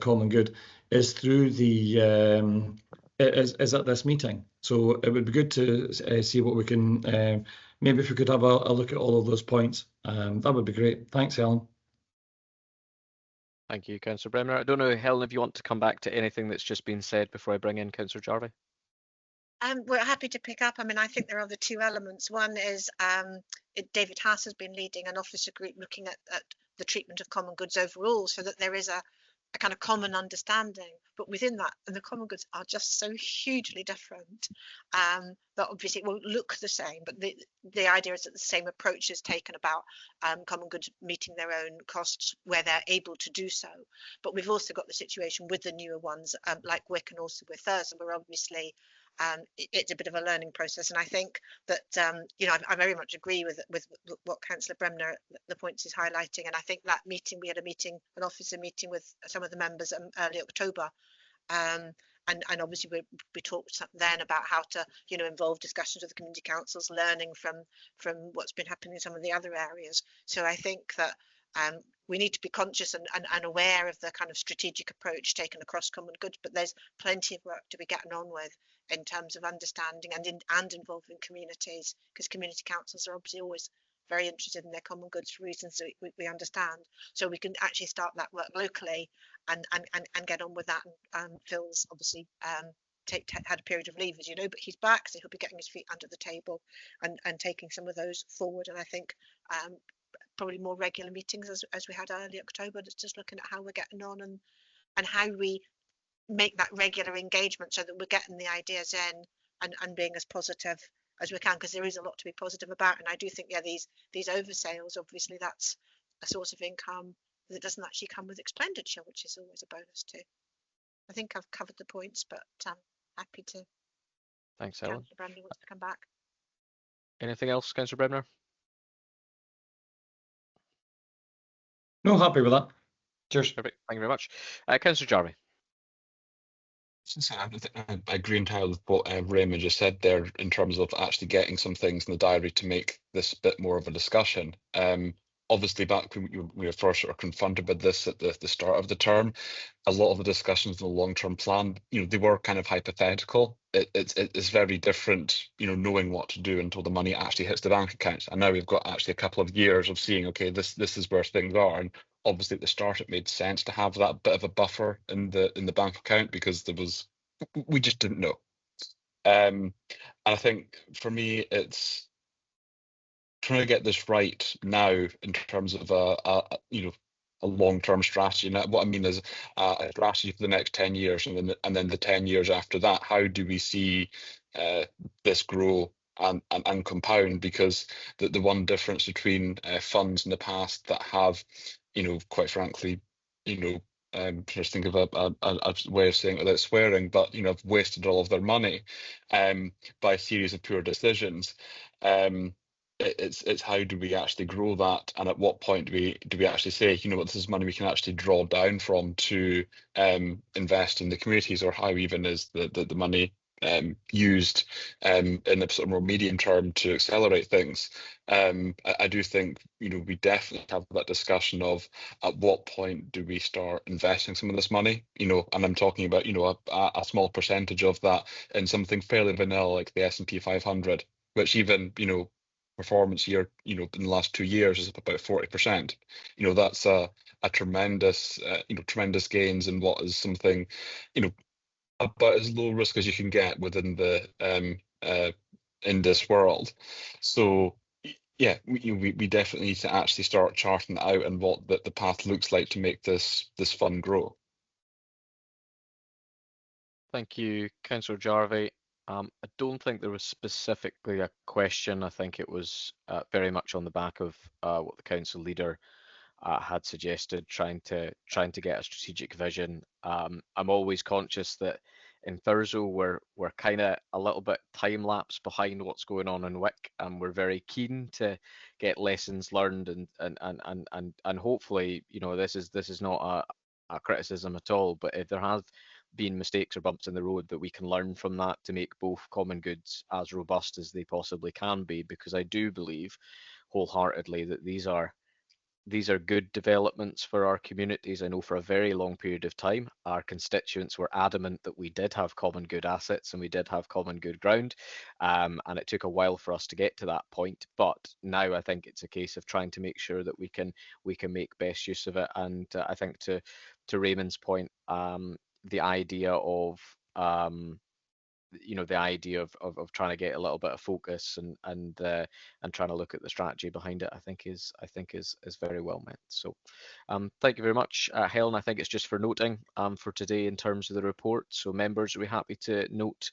common good is through the is at this meeting. So it would be good to see what we can maybe if we could have a look at all of those points. That would be great. Thanks, Helen.
Thank you, Councillor Bremner. I don't know, Helen, if you want to come back to anything that's just been said before I bring in Councillor Jarvie.
We're happy to pick up. I mean, I think there are the two elements. One is David Haas has been leading an officer group looking at the treatment of common goods overall, so that there is a kind of common understanding. But within that, and the common goods are just so hugely different that obviously it won't look the same. But the idea is that the same approach is taken about common goods meeting their own costs where they're able to do so. But we've also got the situation with the newer ones like Wick and also with Thurso, where obviously it's a bit of a learning process, and I think that I very much agree with what Councillor Bremner, the points he's highlighting. And I think that meeting, we had an officer meeting with some of the members early October, and obviously we talked then about how to involve discussions with the community councils, learning from what's been happening in some of the other areas. So I think that we need to be conscious and aware of the kind of strategic approach taken across common goods, but there's plenty of work to be getting on with in terms of understanding and involving communities, because community councils are obviously always very interested in their common goods for reasons that we understand. So we can actually start that work locally and get on with that. And Phil's obviously had a period of leave, as you know, but he's back, so he'll be getting his feet under the table and taking some of those forward. And I think probably more regular meetings as we had early October, just looking at how we're getting on and how we make that regular engagement so that we're getting the ideas in and being as positive as we can, because there is a lot to be positive about. And I do think, yeah, these oversales, obviously that's a source of income that doesn't actually come with expenditure, which is always a bonus too. I think I've covered the points, but happy to.
Thanks, Helen.
Councillor Brandon wants to come back.
Anything else, Councillor Brebner?
No, happy with that. Cheers.
Perfect. Thank you very much. Councillor Jarvie.
I agree entirely with what Raymond just said there in terms of actually getting some things in the diary to make this a bit more of a discussion. Obviously, back when we were first sort of confronted with this at the start of the term, a lot of the discussions in the long-term plan, they were kind of hypothetical. It's very different, knowing what to do until the money actually hits the bank account. And now we've got actually a couple of years of seeing, okay, this is where things are. And obviously at the start, it made sense to have that bit of a buffer in the bank account because we just didn't know. And I think for me, it's trying to get this right now in terms of a long-term strategy. And what I mean is a strategy for the next 10 years and then the 10 years after that. How do we see this grow and compound? Because the one difference between funds in the past that have, quite frankly, just think of a way of saying it without swearing, but have wasted all of their money by a series of poor decisions. It's how do we actually grow that, and at what point do we actually say, this is money we can actually draw down from to invest in the communities, or how even is the money used in a sort of more medium term to accelerate things. I do think we definitely have that discussion of at what point do we start investing some of this money, and I'm talking about a small percentage of that in something fairly vanilla like the S&P 500, which even performance year in the last 2 years is up about 40%. That's a tremendous tremendous gains in what is something about as low risk as you can get within the in this world. So yeah, we definitely need to actually start charting that out and what the path looks like to make this fund grow.
Thank you, Councillor Jarvie. I don't think there was specifically a question. I think it was very much on the back of what the council leader had suggested, trying to get a strategic vision. I'm always conscious that in Thurso we're kind of a little bit time lapse behind what's going on in Wick, and we're very keen to get lessons learned and hopefully this is not a criticism at all, but if there have been mistakes or bumps in the road, that we can learn from that to make both common goods as robust as they possibly can be, because I do believe wholeheartedly that these are good developments for our communities. I know for a very long period of time our constituents were adamant that we did have common good assets and we did have common good ground, and it took a while for us to get to that point, but now I think it's a case of trying to make sure that we can make best use of it. And I think to Raymond's point, the idea of the idea of trying to get a little bit of focus and trying to look at the strategy behind it, I think is very well meant. So thank you very much, Helen. I think it's just for noting for today in terms of the report. So members, are we happy to note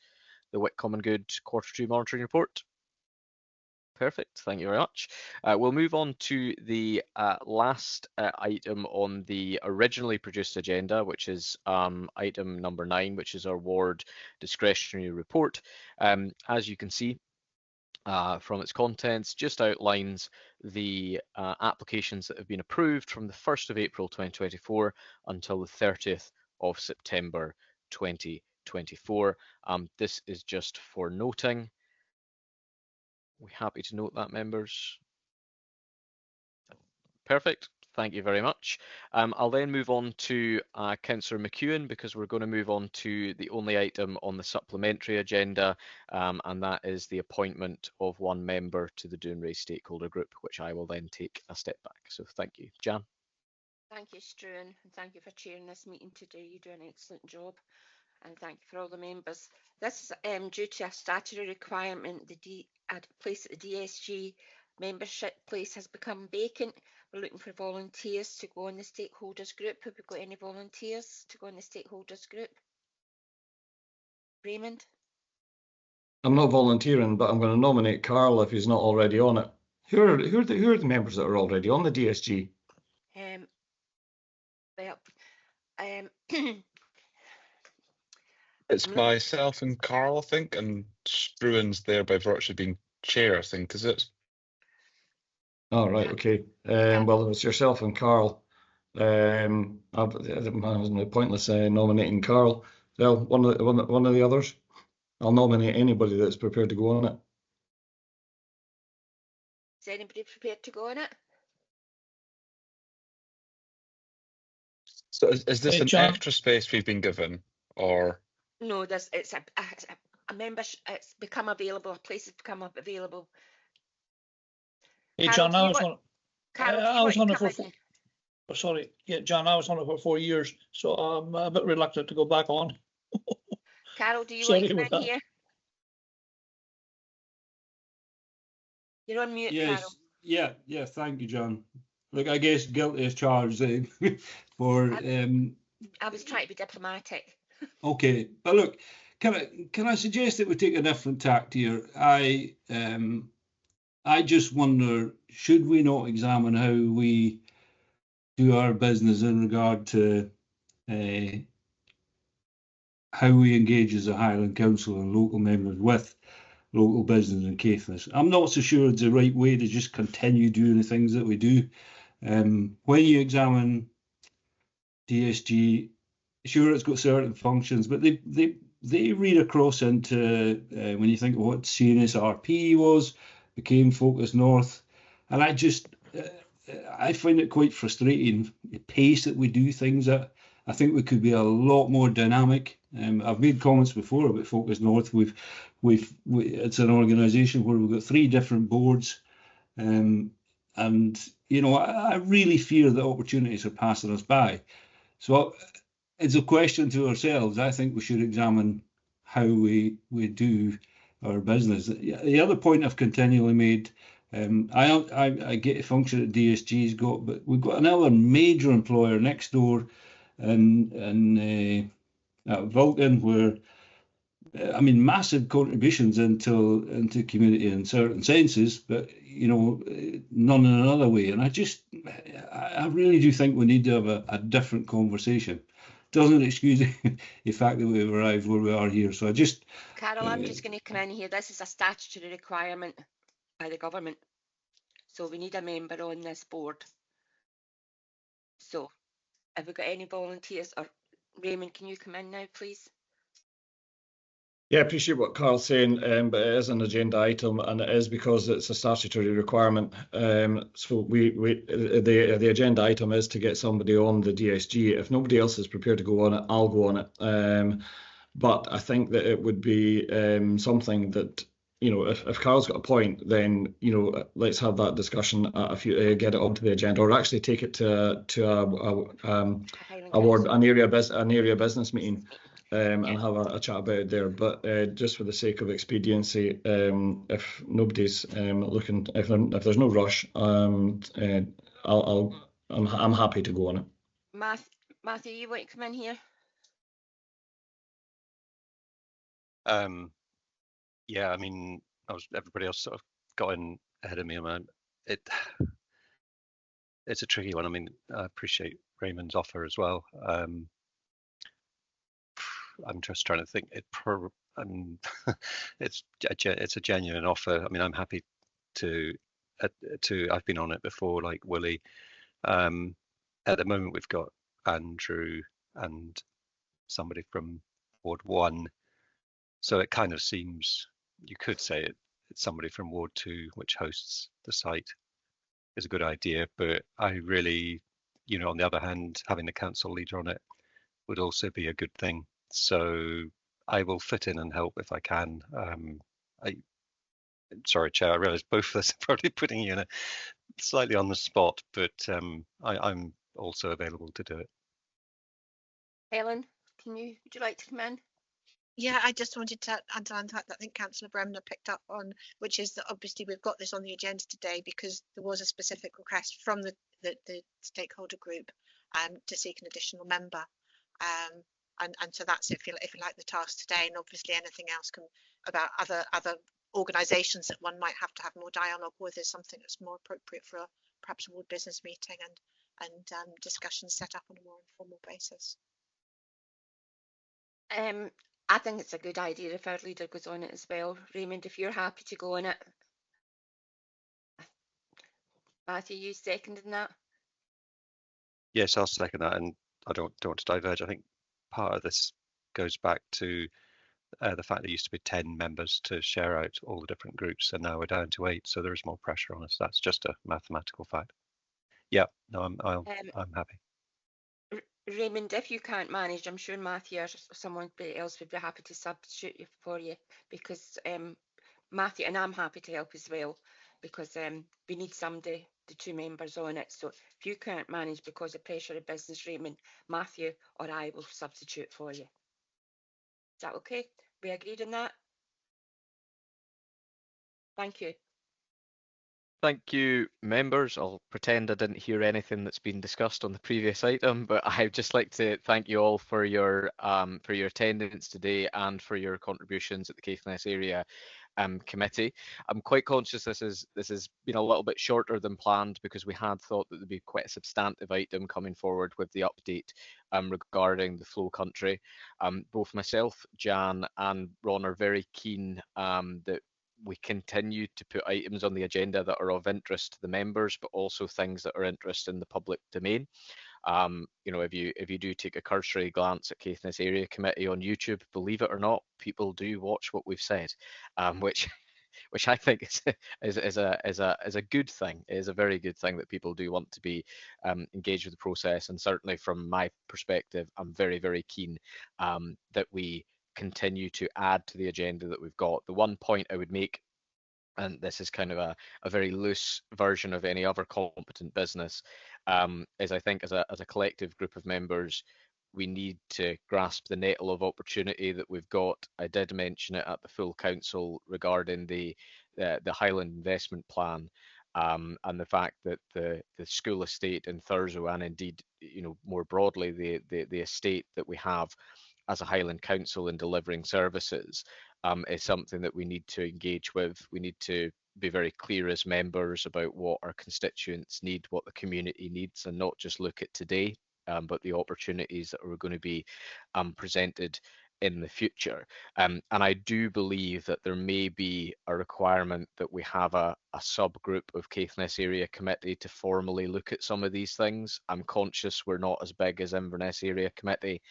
the Wick Common Good Q2 monitoring report? Perfect, thank you very much. We'll move on to the last item on the originally produced agenda, which is item number 9, which is our ward discretionary report. As you can see from its contents, just outlines the applications that have been approved from the 1st of April 2024 until the 30th of September 2024. This is just for noting. We happy to note that, members? Perfect. Thank you very much. I'll then move on to Councillor McEwen, because we're going to move on to the only item on the supplementary agenda, and that is the appointment of one member to the Dounreay Stakeholder Group, which I will then take a step back. So thank you. Jan.
Thank you, Struan, and thank you for chairing this meeting today. You do an excellent job, and thank you for all the members. This is due to a statutory requirement. The place at the DSG membership place has become vacant. We're looking for volunteers to go on the stakeholders group. Have we got any volunteers to go on the stakeholders group? Raymond?
I'm not volunteering, but I'm going to nominate Carl if he's not already on it. Who are the members that are already on the DSG?
It's myself and Carl, I think, and Struan's there by virtue of being chair, I think, is it?
Oh, right, okay. Well, it's yourself and Carl. I'm pointless nominating Carl. Well, one of the others. I'll nominate anybody that's prepared to go on it.
Is anybody prepared to go on it?
So is this an
John.
extra space we've been given, or?
No, it's a membership. It's become available. A place has become available.
Hey,
Carol,
John, I was on.
Carol,
I was on it for.
in?
Oh, sorry, yeah, John, I was on it for 4 years, so I'm a bit reluctant to go back on.
Carol, do you
Sorry
want to
about
come in
that.
here? You're on mute,
Yes,
Carol.
yeah, thank you, John. Look, I guess guilty as charged for
I was trying to be diplomatic.
Okay, but look, can I suggest that we take a different tact here? I just wonder, should we not examine how we do our business in regard to how we engage as a Highland Council and local members with local business and Caithness? I'm not so sure it's the right way to just continue doing the things that we do. When you examine DSG, sure, it's got certain functions, but they read across into when you think of what CNSRP was, became Focus North, and I find it quite frustrating the pace that we do things at. I think we could be a lot more dynamic. I've made comments before about Focus North. It's an organisation where we've got 3 different boards, and you know, I really fear that opportunities are passing us by. So it's a question to ourselves. I think we should examine how we do our business. The other point I've continually made, I get a function that DSG's got, but we've got another major employer next door in Vulcan, where I mean, massive contributions into community in certain senses, but you know, none in another way. And I really do think we need to have a different conversation. Doesn't excuse the fact that we've arrived where we are here. So
Carol, I'm just going to come in here. This is a statutory requirement by the government, so we need a member on this board. So, have we got any volunteers? Or Raymond, can you come in now, please?
Yeah, I appreciate what Carl's saying, but it is an agenda item, and it is because it's a statutory requirement. So the agenda item is to get somebody on the DSG. If nobody else is prepared to go on it, I'll go on it. But I think that it would be something that, you know, if Carl's got a point, then, you know, let's have that discussion get it onto the agenda, or actually take it to an area business meeting. And have a chat about it there, but just for the sake of expediency, if nobody's looking, if there's no rush, I'm happy to go on it.
Matthew, you want to come in here?
Yeah, I mean, everybody else sort of got in ahead of me. It's a tricky one. I mean, I appreciate Raymond's offer as well. I'm just trying to think. It's a genuine offer. I mean, I'm happy to. I've been on it before, like Willie. At the moment, we've got Andrew and somebody from Ward 1. So it kind of seems, you could say it's somebody from Ward 2, which hosts the site, is a good idea. But I really you know, on the other hand, having the council leader on it would also be a good thing. So I will fit in and help if I can. Sorry, Chair, I realise both of us are probably putting you in a slightly on the spot, but I'm also available to do it.
Helen, would you like to come in?
Yeah, I just wanted to underline that I think Councillor Bremner picked up on, which is that obviously we've got this on the agenda today because there was a specific request from the stakeholder group to seek an additional member. And so that's if you like the task today, and obviously anything else about other organisations that one might have to have more dialogue with is something that's more appropriate for perhaps a ward business meeting and discussions set up on a more informal basis.
I think it's a good idea if our leader goes on it as well. Raymond, if you're happy to go on it. Matthew, you seconding that?
Yes, I'll second that, and I don't want to diverge. I think part of this goes back to the fact there used to be 10 members to share out all the different groups, and now we're down to 8, so there is more pressure on us. That's just a mathematical fact. Yeah, no, I'm happy.
Raymond, if you can't manage, I'm sure Matthew or someone else would be happy to substitute for you, because Matthew, and I'm happy to help as well, because we need somebody, the 2 members on it. So if you can't manage because of pressure of business, Raymond, Matthew or I will substitute for you. Is that okay? We agreed on that? Thank you.
Thank you, members. I'll pretend I didn't hear anything that's been discussed on the previous item, but I'd just like to thank you all for your attendance today and for your contributions at the Caithness Area Committee. I'm quite conscious this has been a little bit shorter than planned because we had thought that there'd be quite a substantive item coming forward with the update regarding the flow country. Both myself, Jan, and Ron are very keen that we continue to put items on the agenda that are of interest to the members, but also things that are interest in the public domain. You know, if you do take a cursory glance at Caithness Area Committee on YouTube, believe it or not, people do watch what we've said, which I think is a good thing. It is a very good thing that people do want to be engaged with the process, and certainly from my perspective, I'm very, very keen that we continue to add to the agenda that we've got. The one point I would make, and this is kind of a very loose version of any other competent business, is I think as a collective group of members, we need to grasp the nettle of opportunity that we've got. I did mention it at the full council regarding the Highland investment plan, and the fact that the school estate in Thurso, and indeed, you know, more broadly the estate that we have as a Highland Council in delivering services is something that we need to engage with. We need to be very clear as members about what our constituents need, what the community needs, and not just look at today, but the opportunities that are going to be presented in the future. And I do believe that there may be a requirement that we have a subgroup of Caithness Area Committee to formally look at some of these things. I'm conscious we're not as big as Inverness Area Committee,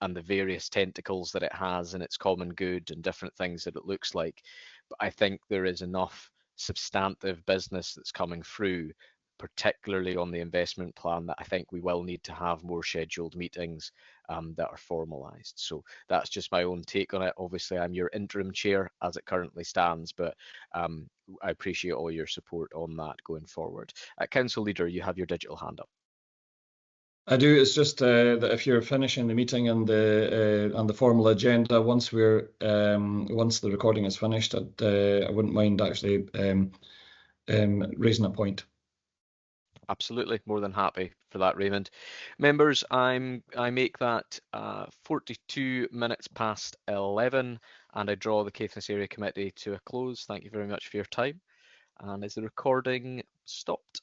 and the various tentacles that it has and its common good and different things that it looks like. But I think there is enough substantive business that's coming through, particularly on the investment plan, that I think we will need to have more scheduled meetings that are formalised. So that's just my own take on it. Obviously, I'm your interim chair as it currently stands, but I appreciate all your support on that going forward. Council Leader, you have your digital hand up.
I do. It's just that if you're finishing the meeting and the formal agenda, once the recording is finished, I wouldn't mind actually raising a point.
Absolutely, more than happy for that, Raymond. Members, I make that 42 minutes past 11, and I draw the Caithness Area Committee to a close. Thank you very much for your time. And is the recording stopped?